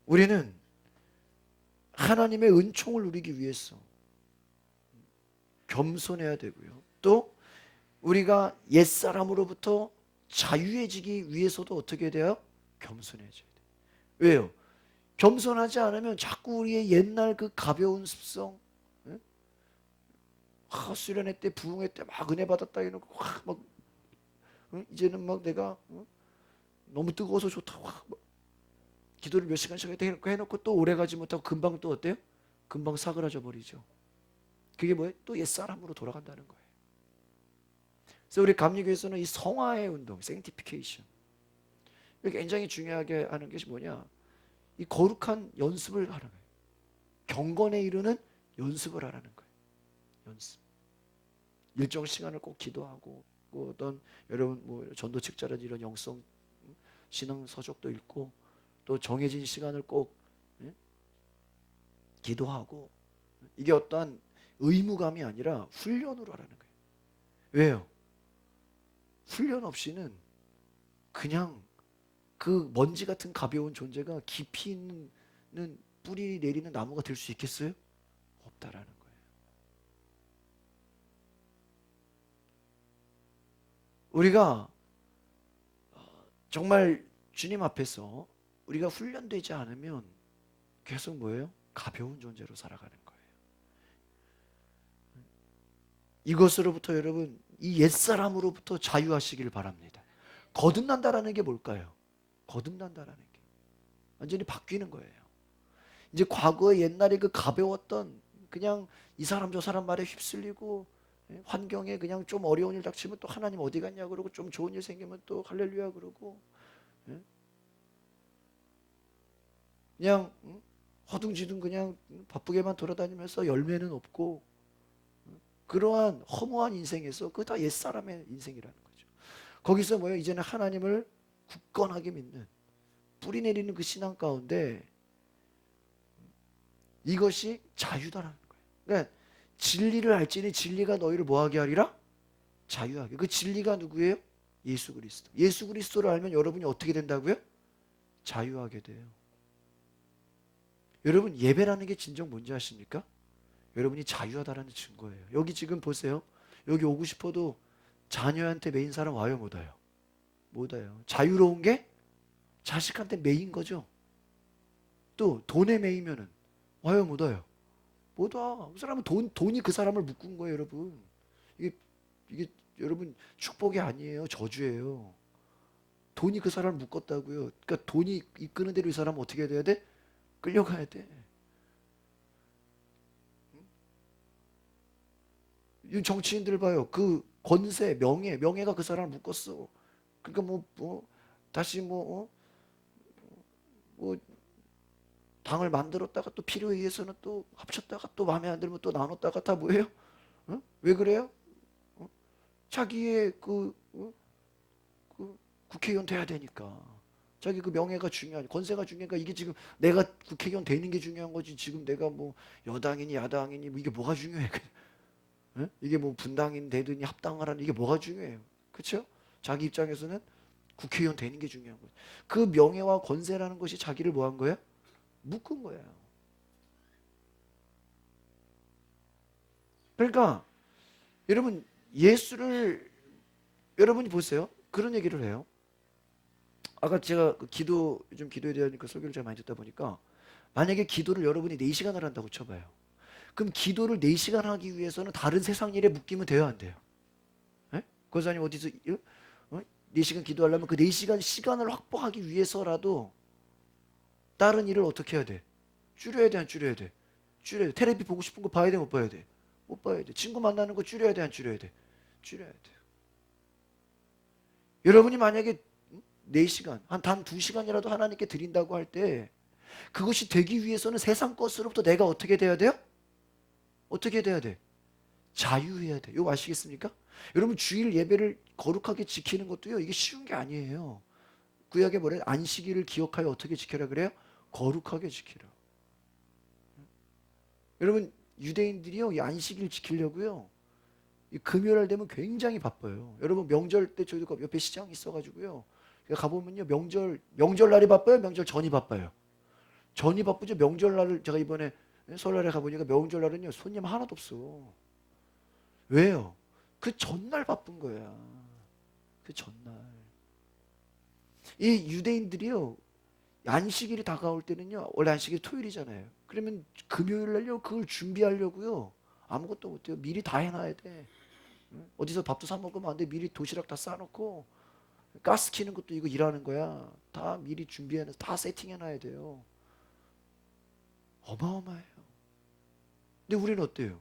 우리는 하나님의 은총을 누리기 위해서 겸손해야 되고요. 또 우리가 옛사람으로부터 자유해지기 위해서도 어떻게 돼요? 겸손해져야 돼요. 왜요? 겸손하지 않으면 자꾸 우리의 옛날 그 가벼운 습성, 수련회 때 부흥회 때 막 은혜 받았다 해놓고 막 이제는 막 내가 너무 뜨거워서 좋다 기도를 몇 시간씩 해놓고 또 오래가지 못하고 금방 또 어때요? 금방 사그라져 버리죠. 그게 뭐예요? 또 옛사람으로 돌아간다는 거예요. 그래서 우리 감리교에서는 이 성화의 운동, sanctification, 이게 굉장히 중요하게 하는 것이 뭐냐? 이 거룩한 연습을 하는 거예요. 경건에 이르는 연습을 하라는 거예요. 연습. 일정 시간을 꼭 기도하고 어떤 여러분 뭐 전도 책자라든지 이런 영성 신앙 서적도 읽고 또 정해진 시간을 꼭 기도하고 이게 어떠한 의무감이 아니라 훈련으로 하라는 거예요. 왜요? 훈련 없이는 그냥 그 먼지 같은 가벼운 존재가 깊이 있는 뿌리 내리는 나무가 될 수 있겠어요? 없다라는 거예요. 우리가 정말 주님 앞에서 우리가 훈련되지 않으면 계속 뭐예요? 가벼운 존재로 살아가는 거예요. 이것으로부터 여러분 이 옛사람으로부터 자유하시길 바랍니다. 거듭난다라는 게 뭘까요? 거듭난다라는 게 완전히 바뀌는 거예요. 이제 과거의 옛날에 그 가벼웠던 그냥 이 사람 저 사람 말에 휩쓸리고 환경에 그냥 좀 어려운 일 닥치면 또 하나님 어디 갔냐 그러고 좀 좋은 일 생기면 또 할렐루야 그러고 그냥 허둥지둥 그냥 바쁘게만 돌아다니면서 열매는 없고 그러한 허무한 인생에서 그거 다 옛사람의 인생이라는 거죠. 거기서 뭐예요? 이제는 하나님을 굳건하게 믿는 뿌리 내리는 그 신앙 가운데 이것이 자유다라는 거예요. 그러니까 진리를 알지니 진리가 너희를 뭐하게 하리라? 자유하게. 그 진리가 누구예요? 예수 그리스도. 예수 그리스도를 알면 여러분이 어떻게 된다고요? 자유하게 돼요. 여러분 예배라는 게 진정 뭔지 아십니까? 여러분이 자유하다라는 증거예요. 여기 지금 보세요. 여기 오고 싶어도 자녀한테 매인 사람 와요, 못 와요? 못 와요. 자유로운 게 자식한테 매인 거죠. 또 돈에 매이면은 와요, 못 와요? 못 와. 그 사람은 돈이 그 사람을 묶은 거예요, 여러분. 이게 여러분 축복이 아니에요, 저주예요. 돈이 그 사람을 묶었다고요. 그러니까 돈이 이끄는 대로 이 사람은 어떻게 돼야 돼? 끌려가야 돼. 이 정치인들 봐요. 그 권세, 명예가 그 사람을 묶었어. 그러니까 다시 뭐 당을 만들었다가 또 필요에 의해서는 또 합쳤다가 또 마음에 안 들면 또 나눴다가 다 뭐예요? 왜 그래요? 자기의 그 국회의원 돼야 되니까. 자기 그 명예가 중요하니 권세가 중요하니까 이게 지금 내가 국회의원 되는 게 중요한 거지. 지금 내가 뭐 여당이니 야당이니 뭐 이게 뭐가 중요해? 이게 뭐 분당인 되든지 합당하라는 이게 뭐가 중요해요? 그렇죠? 자기 입장에서는 국회의원 되는 게 중요한 거예요. 그 명예와 권세라는 것이 자기를 뭐 한 거예요? 묶은 거예요. 그러니까 여러분 예수를 여러분이 보세요. 그런 얘기를 해요. 아까 제가 그 요즘 기도에 대한 그 설교를 제가 많이 듣다 보니까 만약에 기도를 여러분이 4시간을 한다고 쳐봐요. 그럼 기도를 4시간 하기 위해서는 다른 세상 일에 묶이면 돼요, 안 돼요? 예? 권사님 어디서 4시간 기도하려면 그 4시간 시간을 확보하기 위해서라도 다른 일을 어떻게 해야 돼? 줄여야 돼, 안 줄여야 돼? 줄여야 돼. 테레비 보고 싶은 거 봐야 돼, 못 봐야 돼? 못 봐야 돼. 친구 만나는 거 줄여야 돼, 안 줄여야 돼? 줄여야 돼. 여러분이 만약에 4시간, 한 단 2시간이라도 하나님께 드린다고 할 때 그것이 되기 위해서는 세상 것으로부터 내가 어떻게 돼야 돼요? 어떻게 돼야 돼? 자유해야 돼. 이거 아시겠습니까? 여러분 주일 예배를 거룩하게 지키는 것도요. 이게 쉬운 게 아니에요. 구약에 뭐래요? 안식일을 기억하여 어떻게 지켜라 그래요? 거룩하게 지키라. 여러분 유대인들이요. 이 안식일 지키려고요. 이 금요일 되면 굉장히 바빠요. 여러분 명절 때 저희도 옆에 시장이 있어가지고요. 가보면요. 명절날이 바빠요? 명절 전이 바빠요? 전이 바쁘죠. 명절날을 제가 이번에 설날에 가보니까 명절날은요. 손님 하나도 없어. 왜요? 그 전날 바쁜 거야. 그 전날. 이 유대인들이요. 안식일이 다가올 때는요. 원래 안식일이 토요일이잖아요. 그러면 금요일 날요. 그걸 준비하려고요. 아무것도 못해요. 미리 다 해놔야 돼. 어디서 밥도 사 먹으면 안 돼. 미리 도시락 다 싸놓고 가스 키는 것도 이거 일하는 거야. 다 미리 준비해놔. 다 세팅해놔야 돼요. 어마어마해요. 근데 우리는 어때요?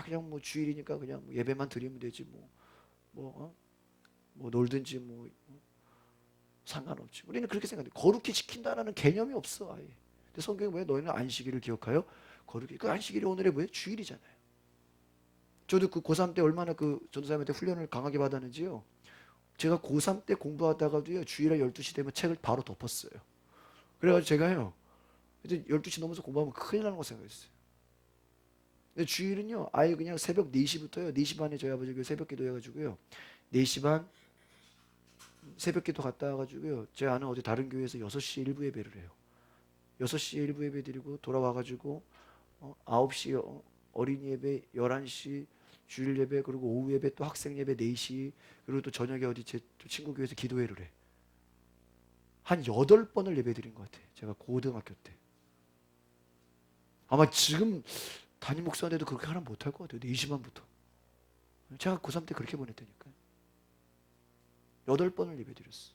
그냥 뭐 주일이니까 그냥 뭐 예배만 드리면 되지 뭐, 뭐 놀든지 뭐 상관없지. 우리는 그렇게 생각해. 거룩히 지킨다라는 개념이 없어 아예. 근데 성경이 뭐예요? 너희는 안식일을 기억하여 거룩히. 그 안식일이 오늘의 뭐예요? 주일이잖아요. 저도 그 고3 때 얼마나 그 전도사님한테 훈련을 강하게 받았는지요. 제가 고3 때 공부하다가도요. 주일에 12시 되면 책을 바로 덮었어요. 그래가지고 제가요. 이제 12시 넘어서 공부하면 큰일 나는 거 생각했어요. 근데 주일은요. 아예 그냥 새벽 4시부터요. 4시 반에 저희 아버지 그 새벽 기도 해가지고요. 4시 반 새벽 기도 갔다 와가지고요. 제 아는 어디 다른 교회에서 6시에 일부 예배를 해요. 6시에 일부 예배 드리고 돌아와가지고 9시 어린이 예배, 11시 주일 예배, 그리고 오후 예배 또 학생 예배 4시, 그리고 또 저녁에 어디 제 친구 교회에서 기도회를 해. 한 8번을 예배 드린 것 같아요. 제가 고등학교 때. 아마 지금 담임 목사인데도 그렇게 하면 못할 것 같아요. 4시 반부터. 제가 고3 때 그렇게 보냈다니까요. 8번을 예배 드렸어.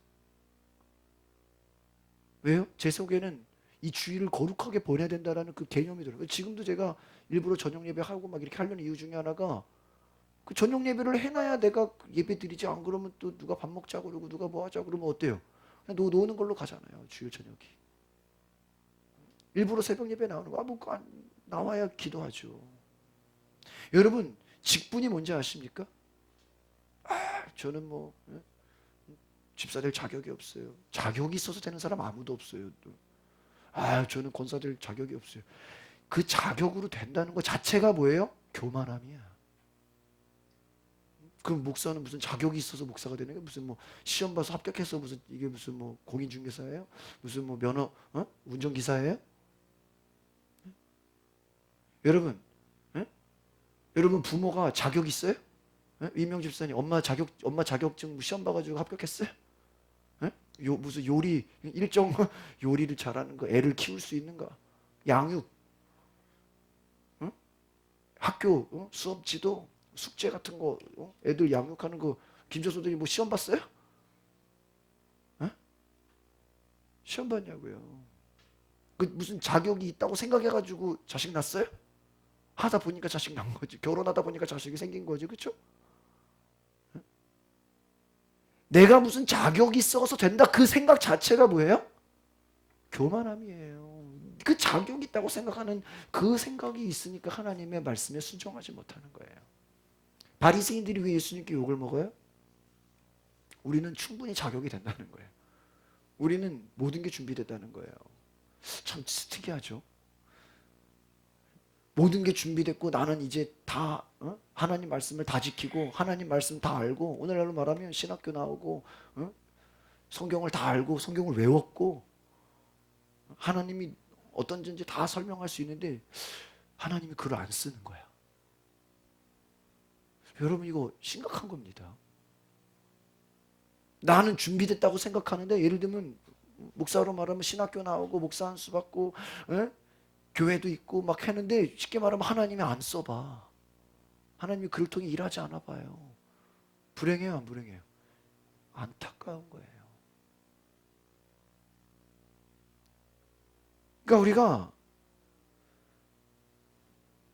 왜요? 제 속에는 이 주일을 거룩하게 보내야 된다라는 그 개념이 들어요. 지금도 제가 일부러 저녁 예배하고 막 이렇게 하려는 이유 중에 하나가 그 저녁 예배를 해놔야 내가 예배 드리지. 안 그러면 또 누가 밥 먹자고 그러고 누가 뭐 하자고 그러면 어때요? 그냥 노는 걸로 가잖아요. 주일 저녁이. 일부러 새벽 예배 나오는 거, 나와야 기도하죠. 여러분, 직분이 뭔지 아십니까? 저는 뭐 집사 될 자격이 없어요. 자격이 있어서 되는 사람 아무도 없어요. 저는 권사 될 자격이 없어요. 그 자격으로 된다는 것 자체가 뭐예요? 교만함이야. 그럼 목사는 무슨 자격이 있어서 목사가 되는 게 무슨 뭐 시험 봐서 합격해서 무슨 이게 무슨 뭐 공인중개사예요? 무슨 뭐 면허 운전기사예요? 여러분, 여러분 부모가 자격 있어요? 이명 집사님 엄마 자격증 시험 봐가지고 합격했어요? 무슨 요리 일정 요리를 잘하는 거, 애를 키울 수 있는가? 양육, 학교 수업 지도, 숙제 같은 거, 애들 양육하는 거 김조수들이 뭐 시험 봤어요? 시험 봤냐고요? 그 무슨 자격이 있다고 생각해가지고 자식 낳았어요? 하다 보니까 자식 낳은 거지. 결혼하다 보니까 자식이 생긴 거지, 그렇죠? 내가 무슨 자격이 있어서 된다 그 생각 자체가 뭐예요? 교만함이에요. 그 자격이 있다고 생각하는 그 생각이 있으니까 하나님의 말씀에 순종하지 못하는 거예요. 바리새인들이 왜 예수님께 욕을 먹어요? 우리는 충분히 자격이 된다는 거예요. 우리는 모든 게 준비됐다는 거예요. 참 특이하죠. 모든 게 준비됐고 나는 이제 다 하나님 말씀을 다 지키고 하나님 말씀 다 알고, 오늘날로 말하면 신학교 나오고 성경을 다 알고 성경을 외웠고 하나님이 어떤지 다 설명할 수 있는데 하나님이 글을 안 쓰는 거야. 여러분, 이거 심각한 겁니다. 나는 준비됐다고 생각하는데, 예를 들면 목사로 말하면 신학교 나오고 목사 안수 받고 교회도 있고 막 했는데, 쉽게 말하면 하나님이 안 써봐. 하나님이 그를 통해 일하지 않아 봐요. 불행해요, 안 불행해요? 안타까운 거예요. 그러니까 우리가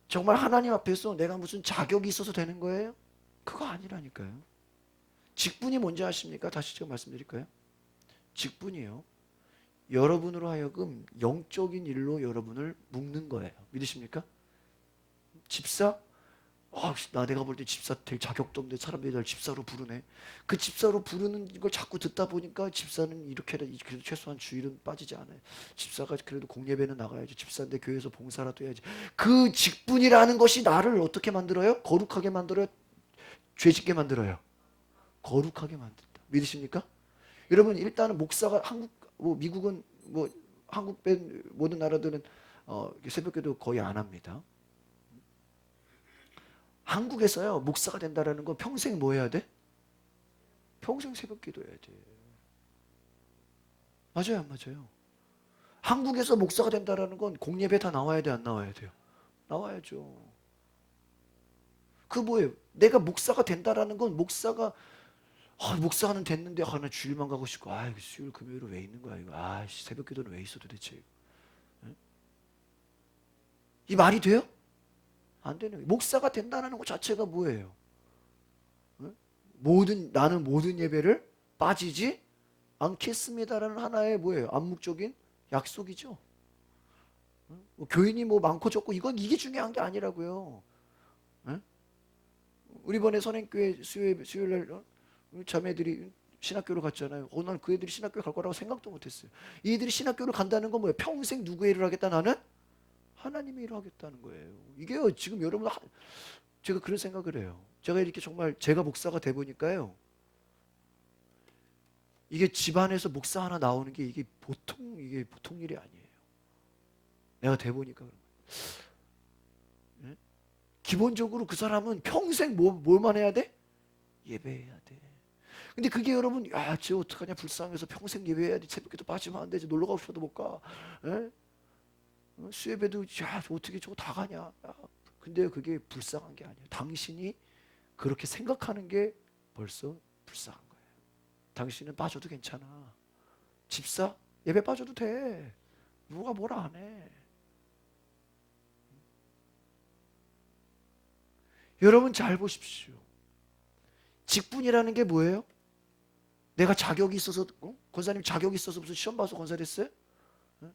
정말 하나님 앞에서 내가 무슨 자격이 있어서 되는 거예요? 그거 아니라니까요. 직분이 뭔지 아십니까? 다시 제가 말씀드릴까요? 직분이요, 여러분으로 하여금 영적인 일로 여러분을 묶는 거예요. 믿으십니까? 집사? 내가 볼 때 집사 될 자격도 없는데 사람들이 날 집사로 부르네. 그 집사로 부르는 걸 자꾸 듣다 보니까 집사는 이렇게 그래도 최소한 주일은 빠지지 않아요. 집사가 그래도 공예배는 나가야지. 집사인데 교회에서 봉사라도 해야지. 그 직분이라는 것이 나를 어떻게 만들어요? 거룩하게 만들어요? 죄짓게 만들어요? 거룩하게 만든다. 믿으십니까? 여러분, 일단은 목사가 미국은 한국 뺀 모든 나라들은 새벽기도 거의 안 합니다. 한국에서요, 목사가 된다라는 건 평생 뭐 해야 돼? 평생 새벽기도 해야 돼. 맞아요, 안 맞아요? 한국에서 목사가 된다라는 건 공예배 다 나와야 돼, 안 나와야 돼요? 나와야죠. 그 뭐예요? 내가 목사가 된다라는 건 목사는 됐는데 나 주일만 가고 싶고 이거 수요일 금요일은 왜 있는 거야 이거, 새벽기도는 왜 있어 도대체? 이 말이 돼요? 안 되는 거예요. 목사가 된다는 것 자체가 뭐예요? 나는 모든 예배를 빠지지 않겠습니다라는 하나의 뭐예요? 암묵적인 약속이죠. 교인이 많고 적고 이게 중요한 게 아니라고요. 우리 번에 선행교회 수요일날 자매들이 신학교를 갔잖아요. 난 그 애들이 신학교 갈 거라고 생각도 못했어요. 이 애들이 신학교를 간다는 건 뭐예요? 평생 누구의 일을 하겠다? 나는 하나님의 일을 하겠다는 거예요. 이게요, 지금 여러분, 제가 그런 생각을 해요. 제가 이렇게 정말 제가 목사가 돼 보니까요, 이게 집안에서 목사 하나 나오는 게 이게 보통 일이 아니에요. 내가 돼 보니까. 기본적으로 그 사람은 평생 뭘만 해야 돼? 예배해야 돼. 근데 그게 여러분, 쟤 어떡하냐, 불쌍해서 평생 예배해야 돼. 새벽기도 빠지면 안 되지. 놀러 가고 싶어도 못 가. 수예배도 어떻게 저거 다 가냐. 근데 그게 불쌍한 게 아니에요. 당신이 그렇게 생각하는 게 벌써 불쌍한 거예요. 당신은 빠져도 괜찮아. 집사? 예배 빠져도 돼. 누가 뭐라 안 해. 여러분, 잘 보십시오. 직분이라는 게 뭐예요? 내가 자격이 있어서, 권사님 자격이 있어서 무슨 시험 봐서 권사 됐어요?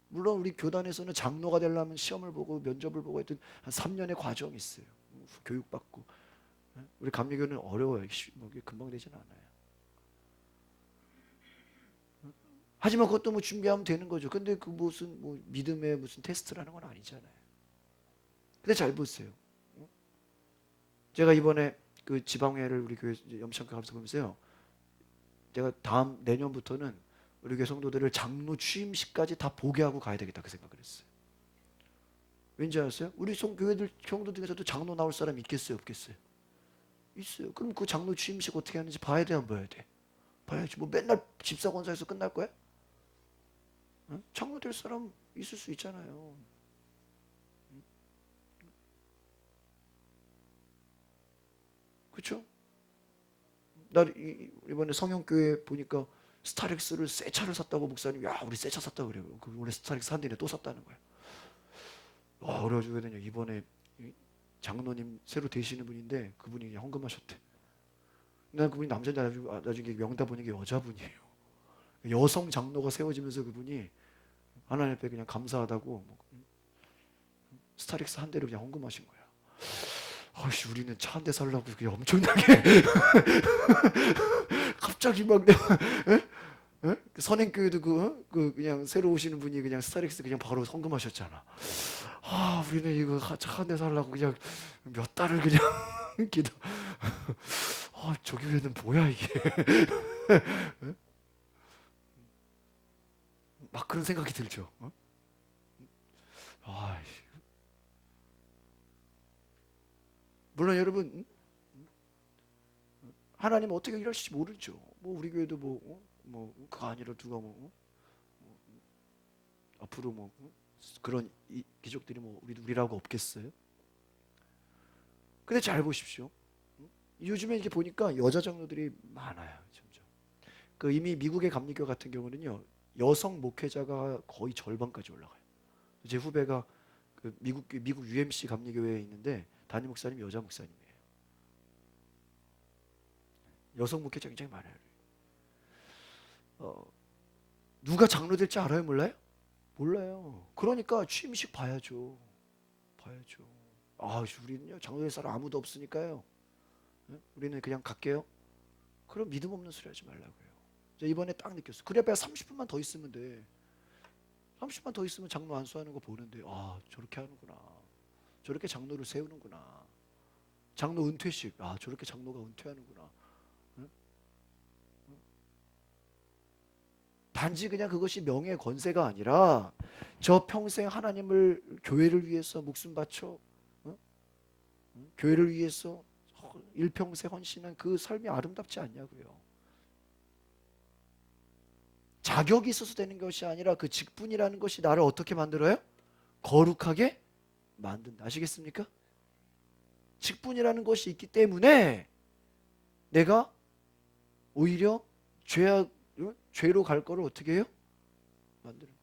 물론 우리 교단에서는 장로가 되려면 시험을 보고 면접을 보고 하여튼 한 3년의 과정이 있어요. 교육받고. 우리 감리교는 어려워요. 뭐 금방 되진 않아요. 하지만 그것도 뭐 준비하면 되는 거죠. 근데 그 무슨 뭐 믿음의 무슨 테스트라는 건 아니잖아요. 근데 잘 보세요. 제가 이번에 그 지방회를 우리 교회 염창교 가면서 보면서요. 제가 다음 내년부터는 우리 교회 성도들을 장로 취임식까지 다 보게 하고 가야 되겠다 그 생각을 했어요. 왠지 아세요? 우리 교회들 성도 중에서도 장로 나올 사람 있겠어요, 없겠어요? 있어요. 그럼 그 장로 취임식 어떻게 하는지 봐야 돼, 안 봐야 돼? 봐야지. 뭐 맨날 집사 권사에서 끝날 거야? 응? 장로 될 사람 있을 수 있잖아요. 그렇죠? 나 이번에 성형교회 보니까 스타렉스를 새 차를 샀다고 목사님, 야 우리 새 차 샀다 그래요. 그 원래 스타렉스 한 대네 또 샀다는 거야. 와 그래가지고 이번에 장로님 새로 되시는 분인데 그분이 그냥 헌금하셨대. 난 그분이 남자인데 나중에 명단 보는 게 여자분이에요. 여성 장로가 세워지면서 그분이 하나님 앞에 그냥 감사하다고 뭐 스타렉스 한 대를 그냥 헌금하신 거야. 아씨 우리는 차 한 대 살라고 그게 엄청나게 갑자기 막 에? 선행교회도 그냥 새로 오시는 분이 그냥 스타렉스 그냥 바로 헌금하셨잖아. 아 우리는 이거 차 한 대 살라고 그냥 몇 달을 그냥 기도. 저 교회는 뭐야 이게? 막 그런 생각이 들죠. 아, 물론 여러분 하나님 어떻게 일하실지 모르죠. 뭐 우리 교회도 뭐 그거 아니라 누가 앞으로 그런 기적들이 뭐 우리라고 없겠어요? 근데 잘 보십시오. 요즘에 이렇게 보니까 여자 장로들이 많아요. 점점. 그 이미 미국의 감리교 같은 경우는요 여성 목회자가 거의 절반까지 올라가요. 제 후배가 그 미국 UMC 감리교회에 있는데 담임 목사님이 여자 목사님이에요. 여성 목회자 굉장히 많아요. 누가 장로 될지 알아요, 몰라요? 몰라요. 그러니까 취임식 봐야죠. 봐야죠. 우리는요 장로 될 사람 아무도 없으니까요. 우리는 그냥 갈게요. 그럼 믿음 없는 소리 하지 말라고요. 이번에 딱 느꼈어. 그래 봐야 30분만 더 있으면 돼. 30분 더 있으면 장로 안수하는 거 보는데 저렇게 하는구나. 저렇게 장로를 세우는구나. 장로 은퇴식 저렇게 장로가 은퇴하는구나. 응? 단지 그냥 그것이 명예 권세가 아니라 저 평생 하나님을 교회를 위해서 목숨 바쳐 교회를 위해서 일평생 헌신한 그 삶이 아름답지 않냐고요. 자격이 있어서 되는 것이 아니라 그 직분이라는 것이 나를 어떻게 만들어요? 거룩하게 만든다. 아시겠습니까? 직분이라는 것이 있기 때문에 내가 오히려 죄로 갈 거를 어떻게 해요? 만드는 거예요.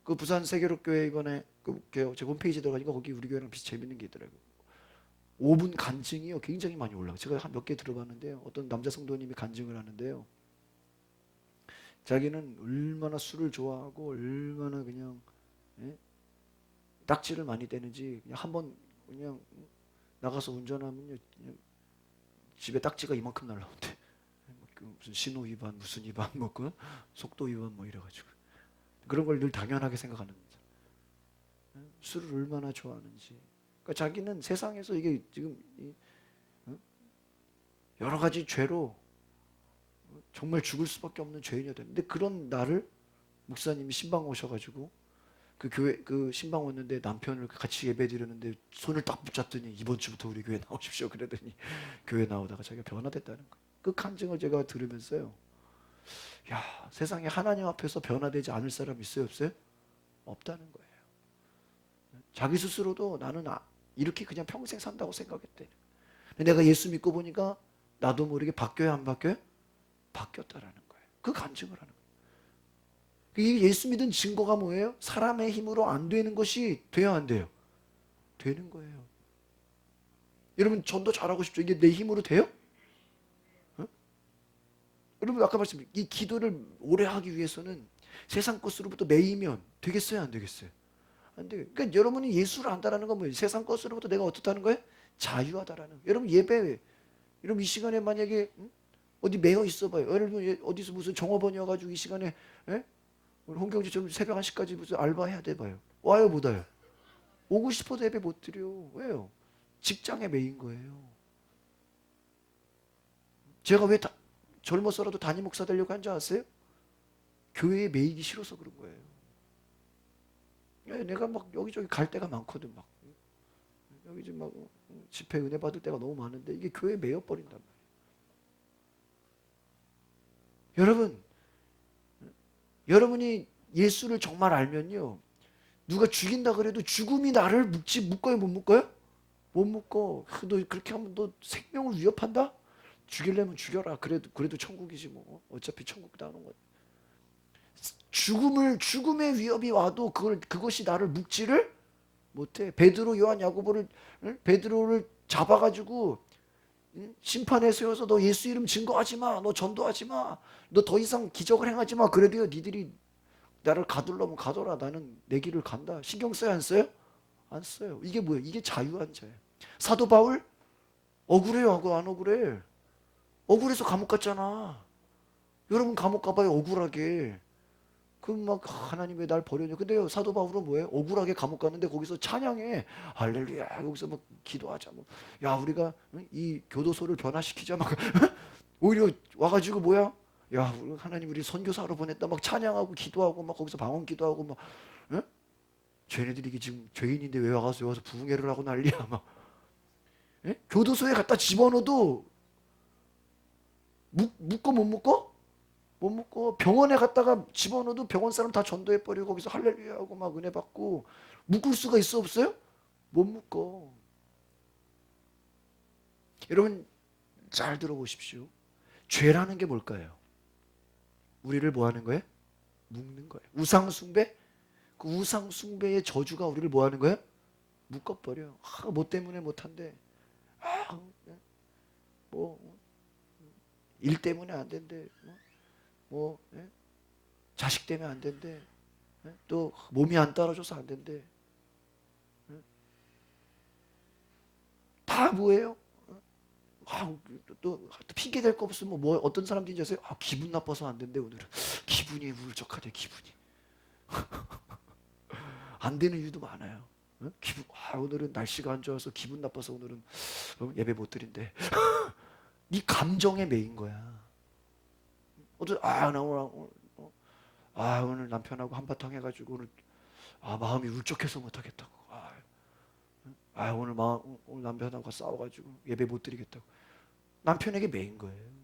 그 부산 세계로교회 이번에 제 홈페이지 들어가니까 거기 우리 교회랑 비슷 재밌는 게 있더라고요. 5분 간증이요 굉장히 많이 올라가요. 제가 한 몇 개 들어봤는데요. 어떤 남자 성도님이 간증을 하는데요. 자기는 얼마나 술을 좋아하고 얼마나 그냥 딱지를 많이 떼는지 그냥 한번 그냥 나가서 운전하면요 그냥 집에 딱지가 이만큼 날라온대. 무슨 신호 위반 무슨 위반 속도 위반 이래가지고 그런 걸 늘 당연하게 생각하는 거죠. 술을 얼마나 좋아하는지. 그러니까 자기는 세상에서 이게 지금 여러 가지 죄로 정말 죽을 수밖에 없는 죄인이 됐는데 그런 나를 목사님이 신방 오셔가지고 그 교회 그 신방 왔는데 남편을 같이 예배드렸는데 손을 딱 붙잡더니 이번 주부터 우리 교회 나오십시오 그러더니 교회 나오다가 자기가 변화됐다는 거. 그 간증을 제가 들으면서요. 야 세상에 하나님 앞에서 변화되지 않을 사람 있어요 없어요? 없다는 거예요. 자기 스스로도 나는 이렇게 그냥 평생 산다고 생각했대. 내가 예수 믿고 보니까 나도 모르게 바뀌어야 안 바뀌어요? 바뀌었다라는 거예요. 그 간증을 하는 거예요. 이 예수 믿은 증거가 뭐예요? 사람의 힘으로 안 되는 것이 돼야 안 돼요? 되는 거예요. 여러분 전도 잘하고 싶죠? 이게 내 힘으로 돼요? 여러분 아까 말씀 이 기도를 오래 하기 위해서는 세상 것으로부터 매이면 되겠어요, 안 되겠어요? 안 돼요. 그러니까 여러분이 예수를 안다라는 건 뭐예요? 세상 것으로부터 내가 어떻다는 거예요? 자유하다라는 거예요. 여러분 예배, 여러분 이 시간에 만약에 어디 매여 있어봐요. 여러분 어디서 무슨 종업원이어가지고 이 시간에 예? 우리 홍경주처럼 새벽 1시까지 무슨 알바해야 돼 봐요. 와요 못 와요? 오고 싶어도 예배 못 드려. 왜요? 직장에 매인 거예요. 제가 왜 젊어서라도 담임 목사 되려고 한 줄 아세요? 교회에 매이기 싫어서 그런 거예요. 내가 막 여기저기 갈 데가 많거든. 막 여기 막 집회 은혜 받을 때가 너무 많은데 이게 교회에 매여 버린단 말이에요. 여러분, 여러분이 예수를 정말 알면요, 누가 죽인다 그래도 죽음이 나를 묶어요, 못 묶어요? 못 묶어. 너 그렇게 하면 너 생명을 위협한다? 죽이려면 죽여라. 그래도 천국이지 뭐. 어차피 천국 가는 거야. 죽음의 위협이 와도 그것이 나를 묶지를 못해. 베드로, 요한, 야고보를 베드로를 잡아가지고 심판에 세워서 너 예수 이름 증거하지 마. 너 전도하지 마. 너 더 이상 기적을 행하지 마. 그래도요, 니들이 나를 가둘러면 가둬라. 나는 내 길을 간다. 신경 써요, 안 써요? 안 써요. 이게 뭐예요? 이게 자유한 자예요. 사도 바울 억울해요, 하고 안 억울해? 억울해서 감옥 갔잖아. 여러분 감옥 가봐요, 억울하게. 그럼 막 하나님 왜 날 버렸냐? 근데요, 사도 바울은 뭐예요? 억울하게 감옥 갔는데 거기서 찬양해. 할렐루야. 여기서 막 기도하자. 뭐. 야, 우리가 이 교도소를 변화시키자. 막 오히려 와가지고 뭐야? 야, 하나님 우리 선교사로 보냈다. 막 찬양하고 기도하고 막 거기서 방언 기도하고 막. 응? 쟤네들이 이게 지금 죄인인데 왜 와서 부흥회를 하고 난리야. 막. 예? 교도소에 갖다 집어넣어도 묶어 못 묶어? 못 묶어. 병원에 갔다가 집어넣어도 병원 사람 다 전도해버리고 거기서 할렐루야 하고 막 은혜 받고 묶을 수가 있어 없어요? 못 묶어. 여러분 잘 들어보십시오. 죄라는 게 뭘까요? 우리를 뭐 하는 거예요? 묶는 거예요. 우상숭배? 그 우상숭배의 저주가 우리를 뭐 하는 거예요? 묶어버려. 뭐 때문에 못한대. 아, 뭐, 일 때문에 안 된대. 뭐, 자식 때문에 안 된대. 또 몸이 안 따라줘서 안 된대. 다 뭐예요? 또 핑계 댈 거 없으면 뭐 어떤 사람들인지 아세요? 기분 나빠서 안 된대 오늘은. 기분이 울적하대 기분이. 안 되는 이유도 많아요. 오늘은 날씨가 안 좋아서 기분 나빠서 오늘은 예배 못 드린대. 네 감정에 매인 거야. 나 오늘 남편하고 한바탕 해가지고 오늘 마음이 울적해서 못 하겠다고. 오늘 남편하고 싸워가지고 예배 못 드리겠다고. 남편에게 매인 거예요.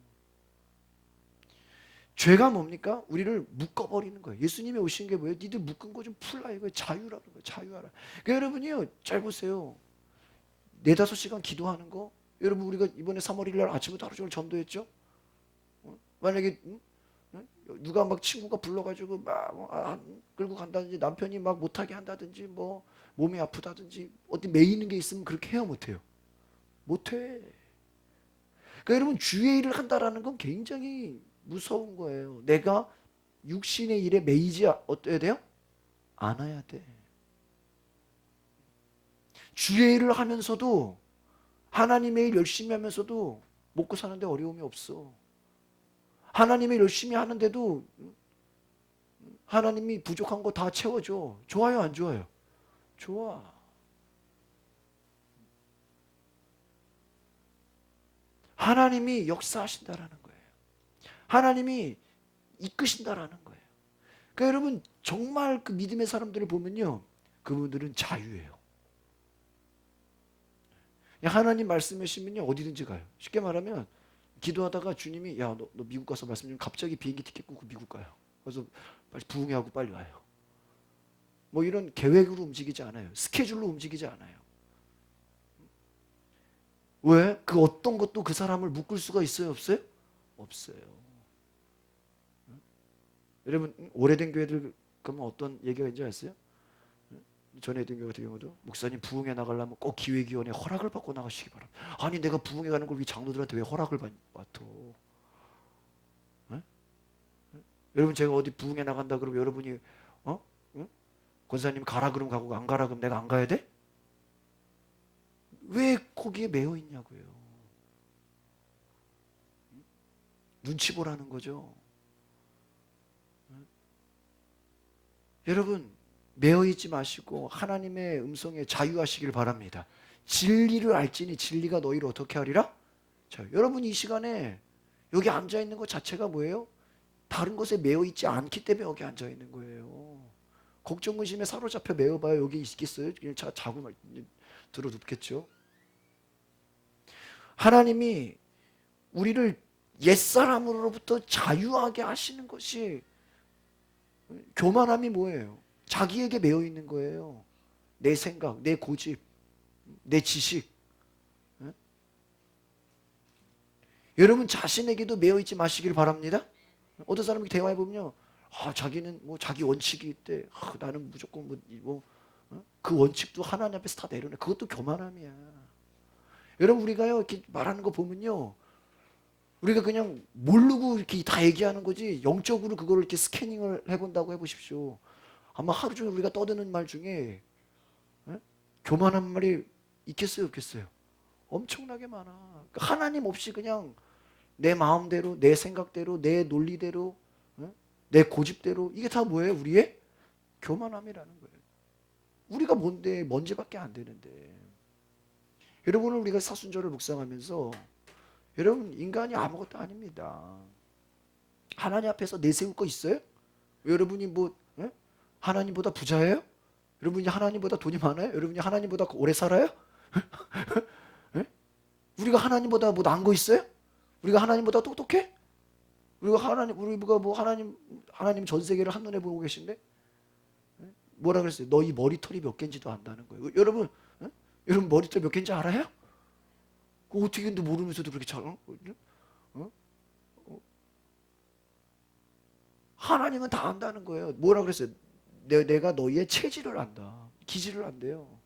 죄가 뭡니까? 우리를 묶어버리는 거예요. 예수님이 오신 게 뭐예요? 니들 묶은 거 좀 풀라 이거예요. 자유라는 거예요. 자유하라. 그러니까 여러분이요, 잘 보세요. 4-5시간 기도하는 거. 여러분 우리가 이번에 3월 1일 날 아침부터 하루 종일 전도했죠? 만약에 누가 막 친구가 불러가지고 막 끌고 간다든지 남편이 막 못하게 한다든지 뭐 몸이 아프다든지 어디 매이는 게 있으면 그렇게 해야 못해요? 못해. 그러니까 여러분 주의 일을 한다라는 건 굉장히 무서운 거예요. 내가 육신의 일에 매이지 어때야 돼요? 않아야 돼. 주의 일을 하면서도 하나님의 일 열심히 하면서도 먹고 사는데 어려움이 없어. 하나님의 일 열심히 하는데도 하나님이 부족한 거 다 채워줘. 좋아요, 안 좋아요? 좋아. 하나님이 역사하신다라는 거예요. 하나님이 이끄신다라는 거예요. 그러니까 여러분 정말 그 믿음의 사람들을 보면요, 그분들은 자유예요. 하나님 말씀하시면요 어디든지 가요. 쉽게 말하면 기도하다가 주님이 너 미국 가서 말씀 좀, 갑자기 비행기 티켓 끊고 미국 가요. 그래서 빨리 부흥회하고 빨리 와요. 뭐 이런 계획으로 움직이지 않아요. 스케줄로 움직이지 않아요. 왜? 그 어떤 것도 그 사람을 묶을 수가 있어요? 없어요? 없어요. 여러분 오래된 교회들 그러면 어떤 얘기가 있는지 아세요? 전에 있던 교회 같은 경우도 목사님 부흥회 나가려면 꼭 기획위원회 허락을 받고 나가시기 바랍니다. 아니 내가 부흥회 가는 걸 이 장로들한테 왜 허락을 맡어? 여러분 제가 어디 부흥회 나간다 그러면 여러분이 어? 응? 권사님 가라 그러면 가고 안 가라 그러면 내가 안 가야 돼? 왜 거기에 매여 있냐고요. 눈치 보라는 거죠. 여러분 매여 있지 마시고 하나님의 음성에 자유하시길 바랍니다. 진리를 알지니 진리가 너희를 어떻게 하리라? 자, 여러분 이 시간에 여기 앉아 있는 것 자체가 뭐예요? 다른 것에 매여 있지 않기 때문에 여기 앉아 있는 거예요. 걱정 근심에 사로잡혀 매여봐요. 여기 있겠어요? 그냥 자고 들어 눕겠죠. 하나님이 우리를 옛사람으로부터 자유하게 하시는 것이, 교만함이 뭐예요? 자기에게 매여 있는 거예요. 내 생각, 내 고집, 내 지식. 예? 여러분 자신에게도 매여 있지 마시길 바랍니다. 어떤 사람이 대화해 보면요, 자기는 뭐 자기 원칙이 있대. 나는 무조건 그 원칙도 하나님 앞에서 다 내려내. 그것도 교만함이야. 여러분 우리가요 이렇게 말하는 거 보면요, 우리가 그냥 모르고 이렇게 다 얘기하는 거지 영적으로 그거를 이렇게 스캐닝을 해본다고 해보십시오. 아마 하루 종일 우리가 떠드는 말 중에 교만한 말이 있겠어요, 없겠어요? 엄청나게 많아. 그러니까 하나님 없이 그냥 내 마음대로, 내 생각대로, 내 논리대로, 내 고집대로, 이게 다 뭐예요? 우리의 교만함이라는 거예요. 우리가 뭔데, 먼지밖에 안 되는데. 여러분은 우리가 사순절을 묵상하면서, 여러분 인간이 아무것도 아닙니다. 하나님 앞에서 내세울 거 있어요? 여러분이 하나님보다 부자예요? 여러분이 하나님보다 돈이 많아요? 여러분이 하나님보다 오래 살아요? 우리가 하나님보다 뭐 나은 거 있어요? 우리가 하나님보다 똑똑해? 우리가 하나님 전 세계를 한눈에 보고 계신데 뭐라 그랬어요? 너희 머리털이 몇 개인지도 안다는 거예요. 여러분, 여러분 머리털 몇 개인지 알아요? 그거 어떻게 근데 모르면서도 그렇게 잘, 어? 하나님은 다 안다는 거예요. 뭐라 그랬어요? 내가 너희의 체질을 안다. 기질을 안대요.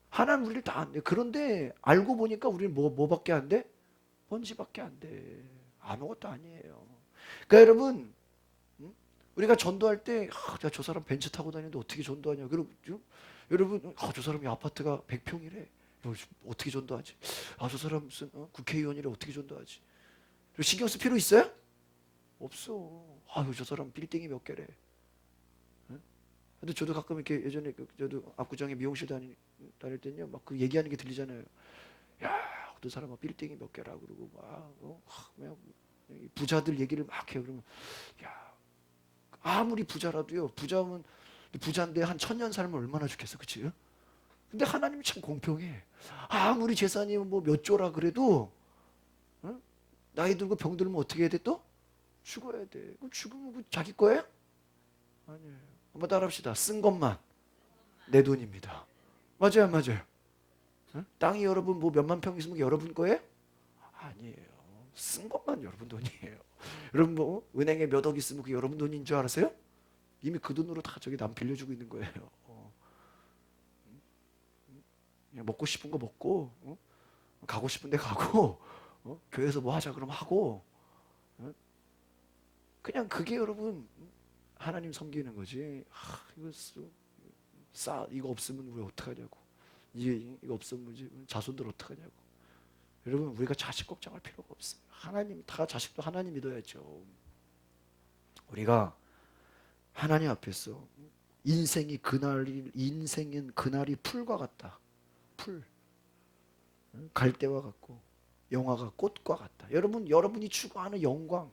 하나님 우리를 다 안돼. 그런데 알고 보니까 우리는 뭐밖에 안 돼? 먼지밖에 안 돼. 아무것도 아니에요. 그러니까 여러분, 우리가 전도할 때, 저 사람 벤츠 타고 다니는데 어떻게 전도하냐. 그리고 여러분, 저 사람이 아파트가 100평이래. 어떻게 전도하지? 저 사람 무슨 국회의원이래. 어떻게 전도하지? 신경 쓸 필요 있어요? 없어. 저 사람 빌딩이 몇 개래. 근데 저도 가끔 이렇게 예전에 저도 압구정에 미용실 다닐 때는요, 막 그 얘기하는 게 들리잖아요. 야, 어떤 사람은 빌딩이 몇 개라 그러고 그냥 부자들 얘기를 막 해요. 그러면 야, 아무리 부자라도요, 부자인데 한 1000년 살면 얼마나 좋겠어, 그치? 근데 하나님이 참 공평해. 아무리 재산이 뭐 몇 조라 그래도 나이 들고 병 들면 어떻게 해야 돼 또? 죽어야 돼. 그럼 죽으면 자기 거예요? 아니에요. 한번 따라합시다. 쓴 것만 내 돈입니다. 맞아요, 맞아요. 땅이 여러분 뭐 몇만 평 있으면 여러분 거예요? 아니에요. 쓴 것만 여러분 돈이에요. 여러분 은행에 몇 억 있으면 그 여러분 돈인 줄 알았어요? 이미 그 돈으로 다 저기 남 빌려주고 있는 거예요. 그냥 먹고 싶은 거 먹고, 가고 싶은 데 가고, 교회에서 뭐 하자 그러면 하고, 그냥 그게 여러분 하나님 섬기는 거지. 이거 없으면 우리 어떡하냐고. 이거 없으면 이제 자손들 어떡하냐고. 여러분 우리가 자식 걱정할 필요가 없어요. 하나님, 다 자식도 하나님 믿어야죠. 우리가 하나님 앞에서 인생은 그날이 풀과 같다. 풀. 갈대와 같고 영화가 꽃과 같다. 여러분이 추구하는 영광,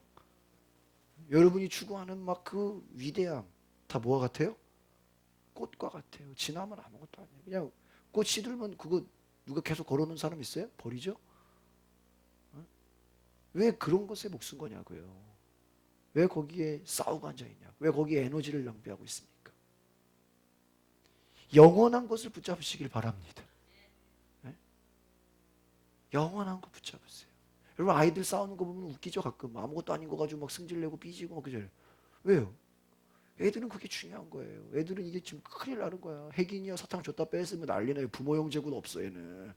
여러분이 추구하는 막 그 위대함 다 뭐와 같아요? 꽃과 같아요. 지나면 아무것도 아니에요. 그냥 꽃 시들면 그거 누가 계속 걸어놓은 사람 있어요? 버리죠? 왜 그런 것에 목숨 거냐고요. 왜 거기에 싸우고 앉아있냐고. 왜 거기에 에너지를 낭비하고 있습니까? 영원한 것을 붙잡으시길 바랍니다. 네? 영원한 거 붙잡으세요. 여러분 아이들 싸우는 거 보면 웃기죠. 가끔 아무것도 아닌 거 가지고 막 승질내고 삐지고 막 그죠. 왜요? 애들은 그게 중요한 거예요. 애들은 이게 지금 큰일 나는 거야. 핵이냐 사탕 줬다 뺐으면 난리나요. 부모 형제군 없어 얘는.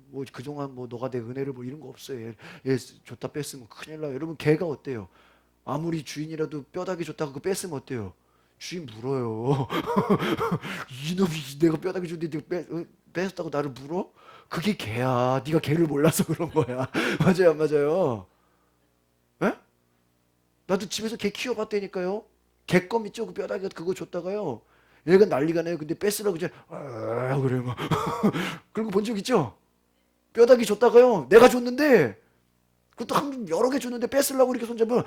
뭐 그동안 뭐 너가 내 은혜를 뭐 이런 거 없어요. 얘 줬다 뺐으면 큰일 나요. 여러분 걔가 어때요? 아무리 주인이라도 뼈다귀 줬다고 그거 뺐으면 어때요? 주인 물어요. 이놈이 내가 뼈다귀 줬는데 내가 뺐다고 나를 물어? 그게 개야. 네가 개를 몰라서 그런 거야. 맞아요, 안 맞아요? 에? 나도 집에서 개 키워봤다니까요. 개껌 있죠? 그 뼈다귀 그거 줬다가요. 얘가 난리가 나요. 근데 뺐으라고 이제 그래 막. 그런 거 본 적 있죠? 뼈다귀 줬다가요. 내가 줬는데 그것도 한 여러 개 줬는데 뺏으려고 이렇게 손잡으면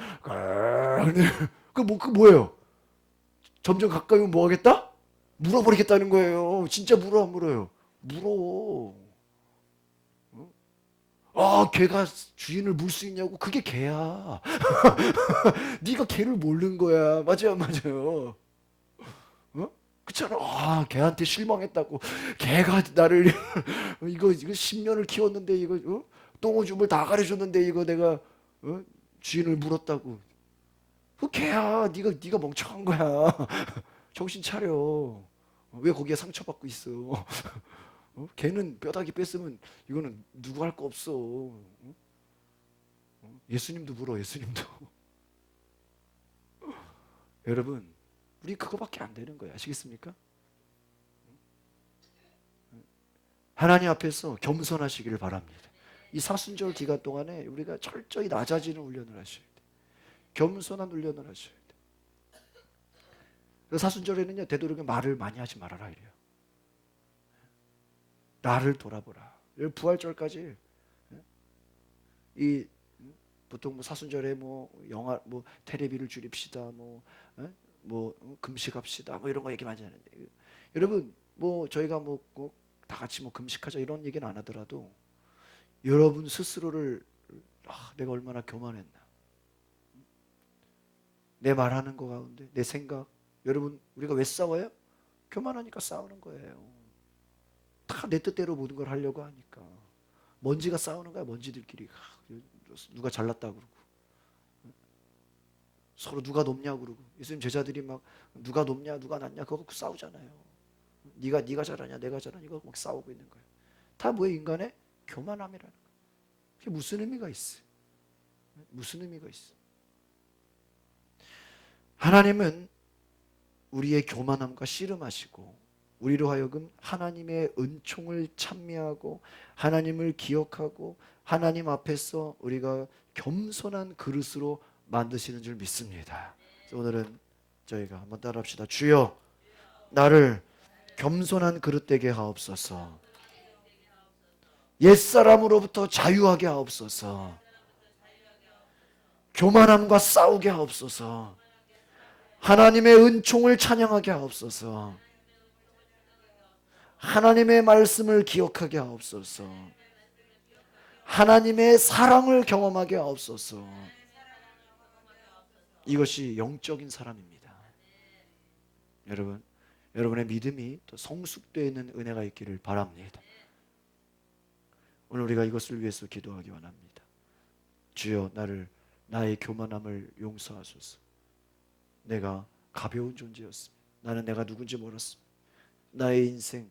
그 뭐예요? 점점 가까이 오면 뭐 하겠다? 물어버리겠다는 거예요. 진짜 물어 안 물어요? 물어. 아, 개가 주인을 물 수 있냐고? 그게 개야. 네가 개를 모르는 거야. 맞아요, 안 맞아요? 어? 그렇잖아. 아, 개한테 실망했다고. 개가 나를 이거 10년을 키웠는데 이거 똥오줌을 다 가려줬는데 이거 내가 주인을 물었다고. 그 개야. 네가 멍청한 거야. 정신 차려. 왜 거기에 상처받고 있어? 걔는 뼈다귀 뺐으면 이거는 누구 할 거 없어. 예수님도 물어, 예수님도. 여러분, 우리 그거밖에 안 되는 거야. 아시겠습니까? 하나님 앞에서 겸손하시기를 바랍니다. 이 사순절 기간 동안에 우리가 철저히 낮아지는 훈련을 하셔야 돼. 겸손한 훈련을 하셔야 돼. 사순절에는요, 되도록이면 말을 많이 하지 말아라 이래요. 나를 돌아보라. 부활절까지 이 보통 뭐 사순절에 뭐 영화 뭐 테레비를 줄입시다 뭐 금식합시다 뭐 이런 거 얘기 많이 하는데 여러분 뭐 저희가 뭐 다 같이 뭐 금식하자 이런 얘기는 안 하더라도 여러분 스스로를 내가 얼마나 교만했나 내 말하는 거 가운데 내 생각 여러분 우리가 왜 싸워요? 교만하니까 싸우는 거예요. 다 내 뜻대로 모든 걸 하려고 하니까 먼지가 싸우는 거야. 먼지들끼리 누가 잘났다 그러고 서로 누가 높냐 그러고 예수님 제자들이 막 누가 높냐 누가 낮냐 그거 갖고 싸우잖아요. 네가 잘하냐 내가 잘하냐 이거 막 싸우고 있는 거예요. 다 뭐예요? 인간의 교만함이라는 거예요. 그게 무슨 의미가 있어요? 무슨 의미가 있어요? 하나님은 우리의 교만함과 씨름하시고 우리로 하여금 하나님의 은총을 찬미하고 하나님을 기억하고 하나님 앞에서 우리가 겸손한 그릇으로 만드시는 줄 믿습니다. 오늘은 저희가 한번 따라합시다. 주여 나를 겸손한 그릇 되게 하옵소서. 옛사람으로부터 자유하게 하옵소서. 교만함과 싸우게 하옵소서. 하나님의 은총을 찬양하게 하옵소서. 하나님의 말씀을 기억하게 하옵소서. 하나님의 사랑을 경험하게 하옵소서. 이것이 영적인 사람입니다. 여러분, 여러분의 믿음이 또 성숙되어 있는 은혜가 있기를 바랍니다. 오늘 우리가 이것을 위해서 기도하기 원합니다. 주여 나의 교만함을 용서하소서. 내가 가벼운 존재였습니다. 나는 내가 누군지 몰랐습니다. 나의 인생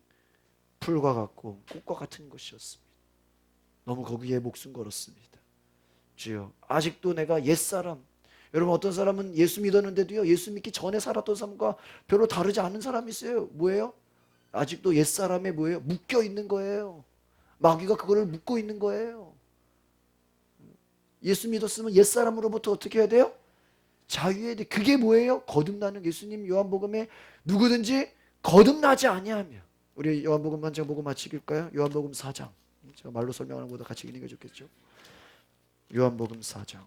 풀과 같고 꽃과 같은 것이었습니다. 너무 거기에 목숨 걸었습니다. 주여 아직도 내가 옛사람 여러분 어떤 사람은 예수 믿었는데도요 예수 믿기 전에 살았던 삶과 별로 다르지 않은 사람이 있어요. 뭐예요? 아직도 옛사람에 뭐예요? 묶여 있는 거예요. 마귀가 그거를 묶고 있는 거예요. 예수 믿었으면 옛사람으로부터 어떻게 해야 돼요? 자유해야 돼. 그게 뭐예요? 거듭나는 예수님 요한복음에 누구든지 거듭나지 아니하며 우리 요한복음 한 장 보고 마치길까요? 요한복음 4장 제가 말로 설명하는 것보다 같이 읽는 게 좋겠죠? 요한복음 4장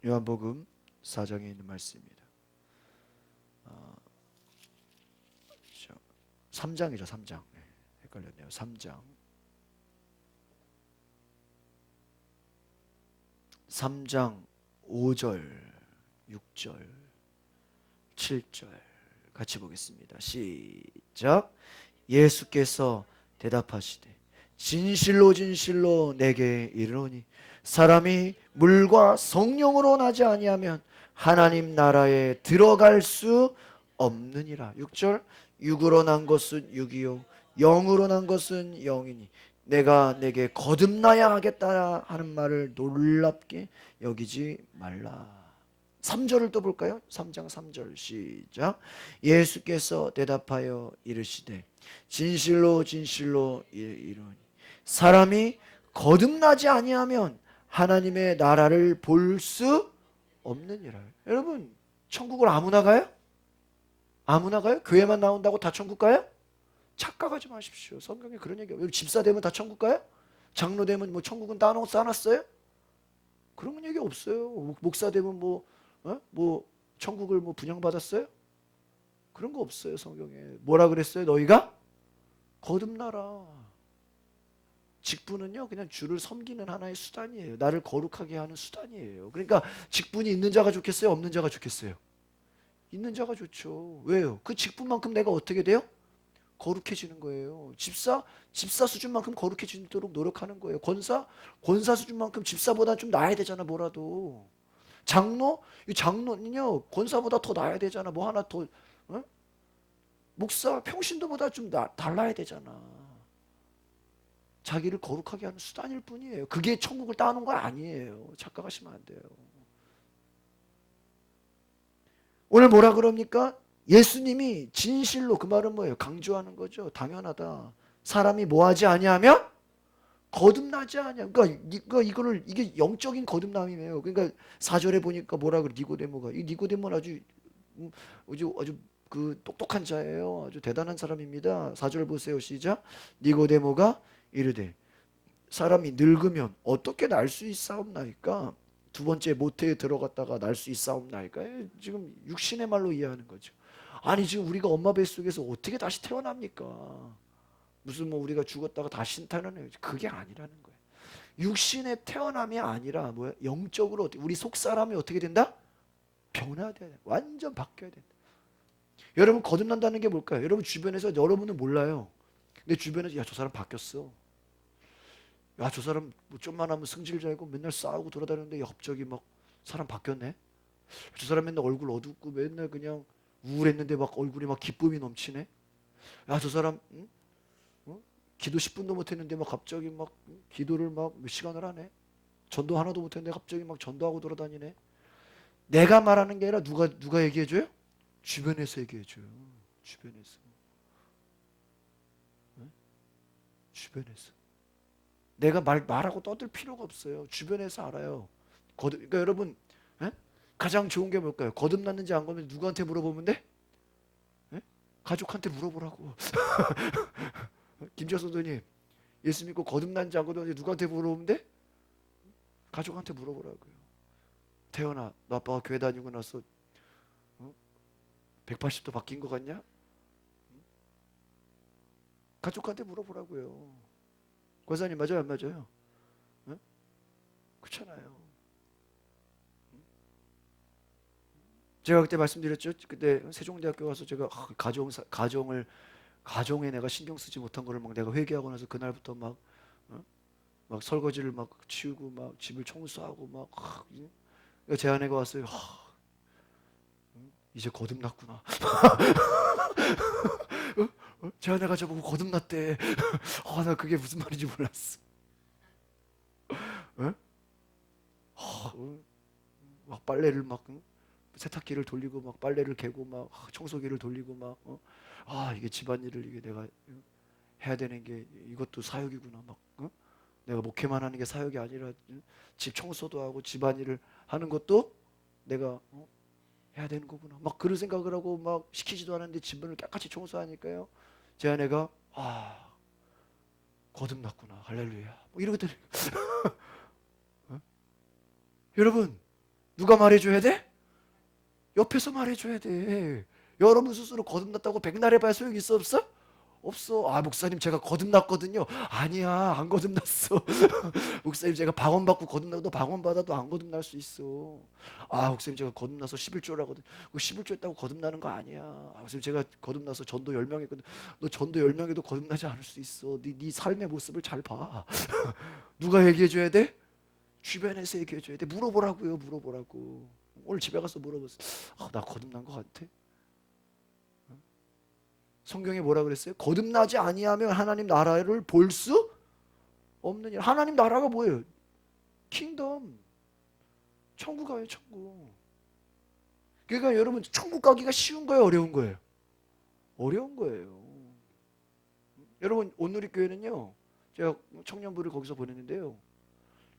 요한복음 4장에 있는 말씀입니다. 3장이죠. 3장. 헷갈렸네요. 3장. 3장 5절, 6절, 7절 같이 보겠습니다. 시작. 예수께서 대답하시되 진실로 진실로 내게 이르노니 사람이 물과 성령으로 나지 아니하면 하나님 나라에 들어갈 수 없느니라. 6절 육으로 난 것은 육이요 영으로 난 것은 영이니 내가 내게 거듭나야 하겠다 하는 말을 놀랍게 여기지 말라. 3절을 또 볼까요? 3장 3절 시작. 예수께서 대답하여 이르시되 진실로 진실로 이르노니 사람이 거듭나지 아니하면 하나님의 나라를 볼 수 없느니라. 여러분 천국을 아무나 가요? 아무나 가요? 교회만 나온다고 다 천국 가요? 착각하지 마십시오. 성경에 그런 얘기예요. 여러분 집사 되면 다 천국 가요? 장로 되면 뭐 천국은 싸놨어요? 그런 얘기 없어요. 목사 되면 뭐 천국을 뭐 분양받았어요? 그런 거 없어요. 성경에 뭐라 그랬어요? 너희가 거듭나라. 직분은요 그냥 주를 섬기는 하나의 수단이에요. 나를 거룩하게 하는 수단이에요. 그러니까 직분이 있는 자가 좋겠어요? 없는 자가 좋겠어요? 있는 자가 좋죠. 왜요? 그 직분만큼 내가 어떻게 돼요? 거룩해지는 거예요. 집사 수준만큼 거룩해지도록 노력하는 거예요. 권사 수준만큼 집사보다 좀 나아야 되잖아. 뭐라도 이 장로는요 권사보다 더 나아야 되잖아. 뭐 하나 더 어? 목사 평신도보다 좀 달라야 되잖아. 자기를 거룩하게 하는 수단일 뿐이에요. 그게 천국을 따는 거 아니에요. 착각하시면 안 돼요. 오늘 뭐라 그럽니까? 예수님이 진실로, 그 말은 뭐예요? 강조하는 거죠. 당연하다. 사람이 뭐하지 아니하면 거듭나지 않냐. 그러니까 이게 영적인 거듭남이에요. 그러니까 4절에 보니까 뭐라 그래? 니고데모가. 이 니고데모는 아주 그 똑똑한 자예요. 아주 대단한 사람입니다. 4절 보세요. 시작. 니고데모가 이르되 사람이 늙으면 어떻게 날 수 있사옵나이까? 두 번째 모태에 들어갔다가 날 수 있사옵나이까? 지금 육신의 말로 이해하는 거죠. 아니 지금 우리가 엄마 뱃속에서 어떻게 다시 태어납니까? 무슨 뭐 우리가 죽었다가 다시 태어나는 그게 아니라는 거예요. 육신의 태어남이 아니라 뭐야? 영적으로 우리 속 사람이 어떻게 된다? 변화돼야 돼. 완전 바뀌어야 된다. 여러분 거듭난다는 게 뭘까요? 여러분 주변에서 여러분은 몰라요. 근데 주변에서 야 저 사람 바뀌었어. 야 저 사람 뭐 좀만 하면 승질자고 맨날 싸우고 돌아다니는데 야, 갑자기 막 사람 바뀌었네. 저 사람 맨날 얼굴 어둡고 맨날 그냥 우울했는데 막 얼굴이 막 기쁨이 넘치네. 야 저 사람 응? 기도 10분도 못했는데 막 갑자기 막 기도를 막 몇 시간을 하네. 전도 하나도 못했는데 갑자기 막 전도하고 돌아다니네. 내가 말하는 게 아니라 누가 얘기해줘요? 주변에서 얘기해줘요. 주변에서. 네? 주변에서. 내가 말하고 떠들 필요가 없어요. 주변에서 알아요. 그러니까 여러분 에? 가장 좋은 게 뭘까요? 거듭났는지 안 거듭났는지 누구한테 물어보면 돼? 에? 가족한테 물어보라고. 김재선도님 예수 믿고 거듭난지 안 거듭난지 누구한테 물어보면 돼? 가족한테 물어보라고요. 태연아 너 아빠가 교회 다니고 나서 180도 바뀐 것 같냐? 가족한테 물어보라고요. 권사님 맞아요 안 맞아요? 응? 그렇잖아요. 제가 그때 말씀드렸죠. 그때 세종대학교 가서 제가 가정에 내가 신경 쓰지 못한 거를 막 내가 회개하고 나서 그날부터 막 설거지를 막 치우고 막 집을 청소하고 막 제 아내가 왔어요. 이제 거듭났구나. 제 아내가 저보고 거듭났대. 나 그게 무슨 말인지 몰랐어. 막 빨래를 막 세탁기를 돌리고 막 빨래를 개고 막 청소기를 돌리고 이게 집안일을 이게 내가 해야 되는 게 이것도 사역이구나 막 내가 목회만 하는 게 사역이 아니라 집 청소도 하고 집안일을 하는 것도 내가 해야 되는 거구나 막 그런 생각을 하고 막 시키지도 않았는데 집안을 깨끗이 청소하니까요 제 아내가 거듭났구나 할렐루야 뭐 이러거든요. 여러분 누가 말해줘야 돼? 옆에서 말해줘야 돼. 여러분 스스로 거듭났다고 백날 해봐야 소용이 있어 없어? 없어. 아, 목사님 제가 거듭났거든요. 아니야, 안 거듭났어. 목사님 제가 방언 받고 거듭나도 방언받아도 안 거듭날 수 있어. 아, 목사님 제가 거듭나서 11조라거든. 그 11조 했다고 거듭나는 거 아니야. 아, 목사님 제가 거듭나서 전도 10명 했거든. 너 전도 10명에도 거듭나지 않을 수 있어. 네 삶의 모습을 잘 봐. 누가 얘기해 줘야 돼? 주변에서 얘기해 줘야 돼. 물어보라고요. 물어보라고. 오늘 집에 가서 물어봤어. 아, 나 거듭난 것 같아. 성경에 뭐라 그랬어요? 거듭나지 아니하면 하나님 나라를 볼 수 없는 일. 하나님 나라가 뭐예요? 킹덤. 천국 가요, 천국. 그러니까 여러분, 천국 가기가 쉬운 거예요, 어려운 거예요? 어려운 거예요. 여러분, 온누리교회는요, 제가 청년부를 거기서 보냈는데요,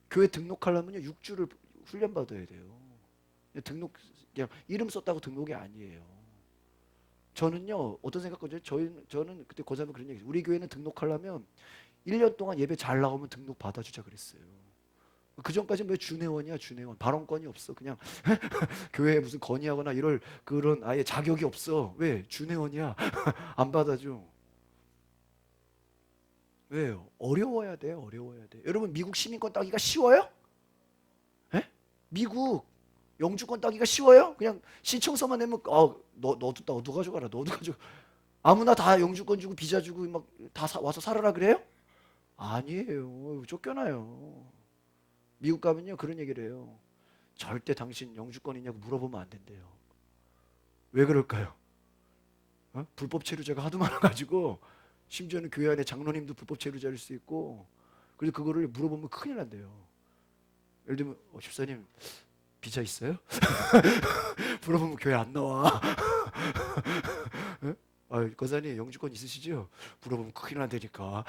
교회 등록하려면요 6주를 훈련 받아야 돼요. 등록 그냥 이름 썼다고 등록이 아니에요. 저는요 어떤 생각거든요. 저는 그때 고사님 그런 얘기. 우리 교회는 등록하려면 1년 동안 예배 잘 나오면 등록 받아주자 그랬어요. 그 전까지는 왜 준회원이야, 준회원. 발언권이 없어. 그냥 교회에 무슨 건의하거나 이럴 그런 아예 자격이 없어. 왜? 준회원이야. 안 받아줘. 왜요? 어려워야 돼요. 어려워야 돼. 여러분, 미국 시민권 따기가 쉬워요? 에? 미국 영주권 따기가 쉬워요? 그냥 신청서만 내면 너도 가져가라. 너도 가져. 아무나 다 영주권 주고 비자 주고 막 다 와서 살아라 그래요? 아니에요. 쫓겨나요. 미국 가면요 그런 얘기를 해요. 절대 당신 영주권 있냐고 물어보면 안 된대요. 왜 그럴까요? 불법 체류자가 하도 많아가지고 심지어는 교회 안에 장로님도 불법 체류자일 수 있고, 그래서 그거를 물어보면 큰일 난대요. 예를 들면 집사님 비자 있어요? 물어보면 교회 안 나와. 아, 권사님 영주권 있으시죠? 물어보면 큰일 난다니까.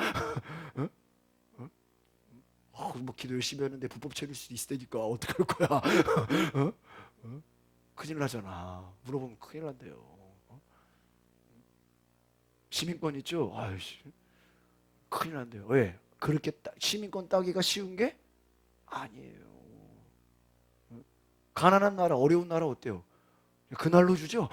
뭐 기도 열심히 하는데 불법 체류일 수도 있다니까 어떡할 거야. 큰일 나잖아. 물어보면 큰일 난대요. 시민권 있죠? 아이씨, 큰일 난대요. 왜? 그렇게 시민권 따기가 쉬운 게 아니에요. 가난한 나라, 어려운 나라 어때요? 그날로 주죠?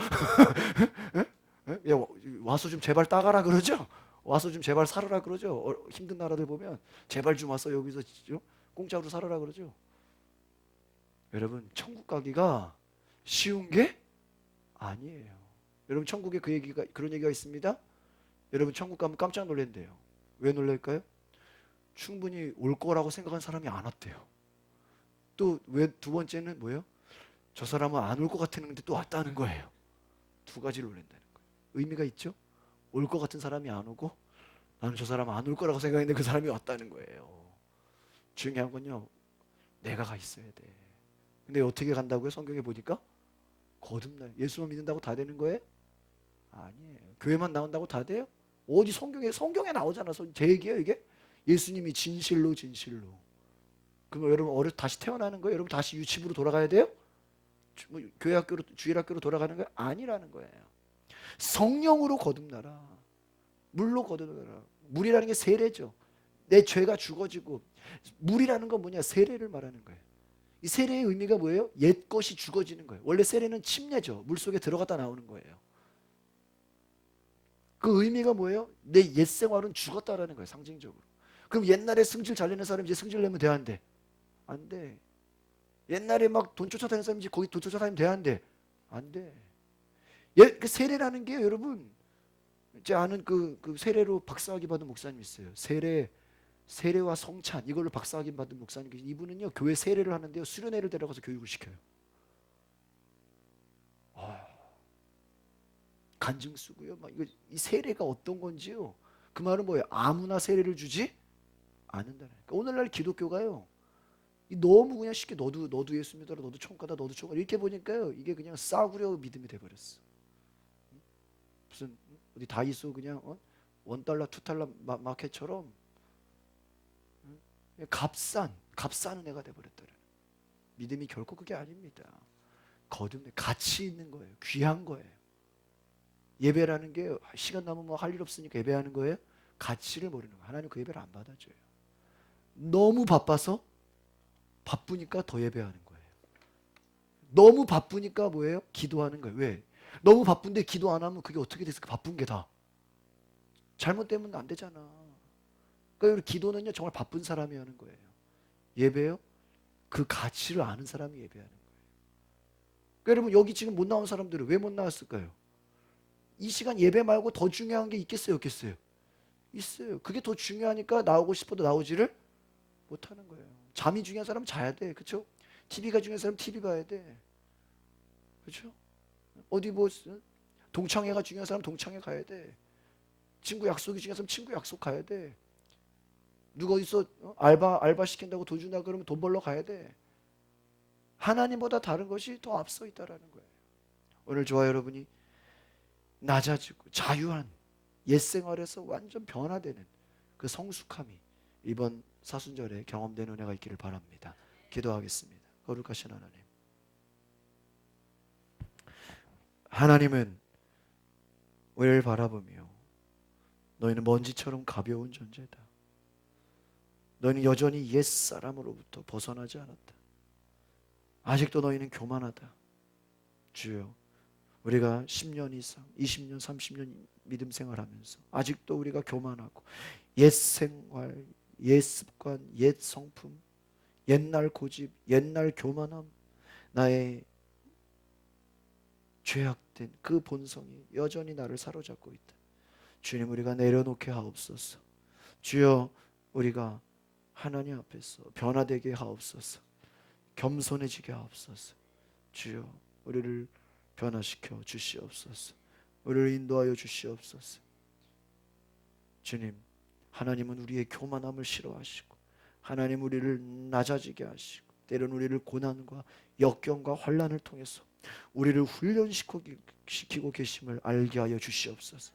야, 와서 좀 제발 따가라 그러죠? 와서 좀 제발 살아라 그러죠? 힘든 나라들 보면 제발 좀 와서 여기서 공짜로 살아라 그러죠? 여러분, 천국 가기가 쉬운 게 아니에요. 여러분, 천국에 그런 얘기가 있습니다. 여러분, 천국 가면 깜짝 놀란대요. 왜 놀랄까요? 충분히 올 거라고 생각한 사람이 안 왔대요. 또 왜 두 번째는 뭐예요? 저 사람은 안 올 것 같았는데 또 왔다는 거예요. 두 가지를 놀란다는 거예요. 의미가 있죠? 올 것 같은 사람이 안 오고, 나는 저 사람 안 올 거라고 생각했는데 그 사람이 왔다는 거예요. 중요한 건요, 내가 가 있어야 돼. 근데 어떻게 간다고요? 성경에 보니까 거듭나요. 예수만 믿는다고 다 되는 거예요? 아니에요. 교회만 나온다고 다 돼요? 어디 성경에 나오잖아. 제 얘기예요 이게. 예수님이 진실로 진실로. 그럼 여러분 다시 태어나는 거예요? 여러분 다시 유치부로 돌아가야 돼요? 뭐 교회 학교로 주일학교로 돌아가는 거예요? 아니라는 거예요. 성령으로 거듭나라. 물로 거듭나라. 물이라는 게 세례죠. 내 죄가 죽어지고, 물이라는 건 뭐냐? 세례를 말하는 거예요. 이 세례의 의미가 뭐예요? 옛 것이 죽어지는 거예요. 원래 세례는 침례죠. 물속에 들어갔다 나오는 거예요. 그 의미가 뭐예요? 내 옛 생활은 죽었다라는 거예요. 상징적으로. 그럼 옛날에 승질 잘 내는 사람이 이제 승질 내면 돼, 안 돼? 안 돼. 옛날에 막 돈 쫓아다니는 사람이 이제 거기 돈 쫓아다니면 돼, 안 돼? 안 돼. 그 세례라는 게 여러분, 제 아는 그 세례로 박사학위 받은 목사님 있어요. 세례와 성찬 이걸로 박사학위 받은 목사님. 이분은요 교회 세례를 하는데요 수련회를 데려가서 교육을 시켜요. 간증 쓰고요. 막 이 세례가 어떤 건지요. 그 말은 뭐예요? 아무나 세례를 주지 않는다는. 그러니까 오늘날 기독교가요. 너무 그냥 쉽게 너도 예수 믿어라, 너도 천국 가다, 너도 천국 이렇게 보니까요. 이게 그냥 싸구려 믿음이 돼버렸어. 무슨 어디 다이소 그냥 $1, $2 마켓처럼 값싼 은혜가 돼버렸더라. 믿음이 결코 그게 아닙니다. 거듭내 가치 있는 거예요. 귀한 거예요. 예배라는 게 시간 남으면 뭐 할 일 없으니까 예배하는 거예요. 가치를 모르는 거예요. 하나님 그 예배를 안 받아줘요. 너무 바쁘니까 더 예배하는 거예요. 너무 바쁘니까 뭐예요? 기도하는 거예요. 왜? 너무 바쁜데 기도 안 하면 그게 어떻게 됐을까? 바쁜 게 다. 잘못되면 안 되잖아. 그러니까 우리 기도는요 정말 바쁜 사람이 하는 거예요. 예배요? 그 가치를 아는 사람이 예배하는 거예요. 그러니까 여러분 여기 지금 못 나온 사람들은 왜 못 나왔을까요? 이 시간 예배 말고 더 중요한 게 있겠어요, 없겠어요? 있어요. 그게 더 중요하니까 나오고 싶어도 나오지를 못하는 거예요. 잠이 중요한 사람은 자야 돼, 그렇죠? TV가 중요한 사람은 TV 봐야 돼, 그렇죠? 어디 뭐 동창회가 중요한 사람은 동창회 가야 돼. 친구 약속이 중요한 사람은 친구 약속 가야 돼. 누가 어디서 알바 시킨다고 돈 준다 그러면 돈 벌러 가야 돼. 하나님보다 다른 것이 더 앞서 있다라는 거예요. 오늘 저와 여러분이 낮아지고 자유한 옛 생활에서 완전 변화되는 그 성숙함이 이번 사순절에 경험되는 은혜가 있기를 바랍니다. 기도하겠습니다. 거룩하신 하나님, 하나님은 우리를 바라보며 너희는 먼지처럼 가벼운 존재다. 너희는 여전히 옛사람으로부터 벗어나지 않았다. 아직도 너희는 교만하다. 주여, 우리가 10년 이상, 20년, 30년 믿음 생활하면서 아직도 우리가 교만하고 옛 생활, 옛 습관, 옛 성품, 옛날 고집, 옛날 교만함, 나의 죄악된 그 본성이 여전히 나를 사로잡고 있다. 주님, 우리가 내려놓게 하옵소서. 주여, 우리가 하나님 앞에서 변화되게 하옵소서. 겸손해지게 하옵소서. 주여, 우리를 변화시켜 주시옵소서. 우리를 인도하여 주시옵소서. 주님, 하나님은 우리의 교만함을 싫어하시고 하나님 우리를 낮아지게 하시고 때로는 우리를 고난과 역경과 환난을 통해서 우리를 훈련시키고 계심을 알게 하여 주시옵소서.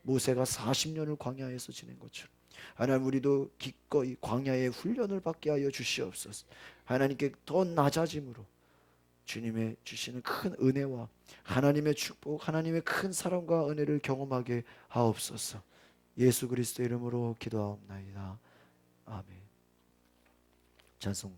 모세가 40년을 광야에서 지낸 것처럼 하나님 우리도 기꺼이 광야의 훈련을 받게 하여 주시옵소서. 하나님께 더 낮아짐으로 주님의 주시는 큰 은혜와 하나님의 축복, 하나님의 큰 사랑과 은혜를 경험하게 하옵소서. 예수 그리스도 이름으로 기도하옵나이다. 아멘. 찬송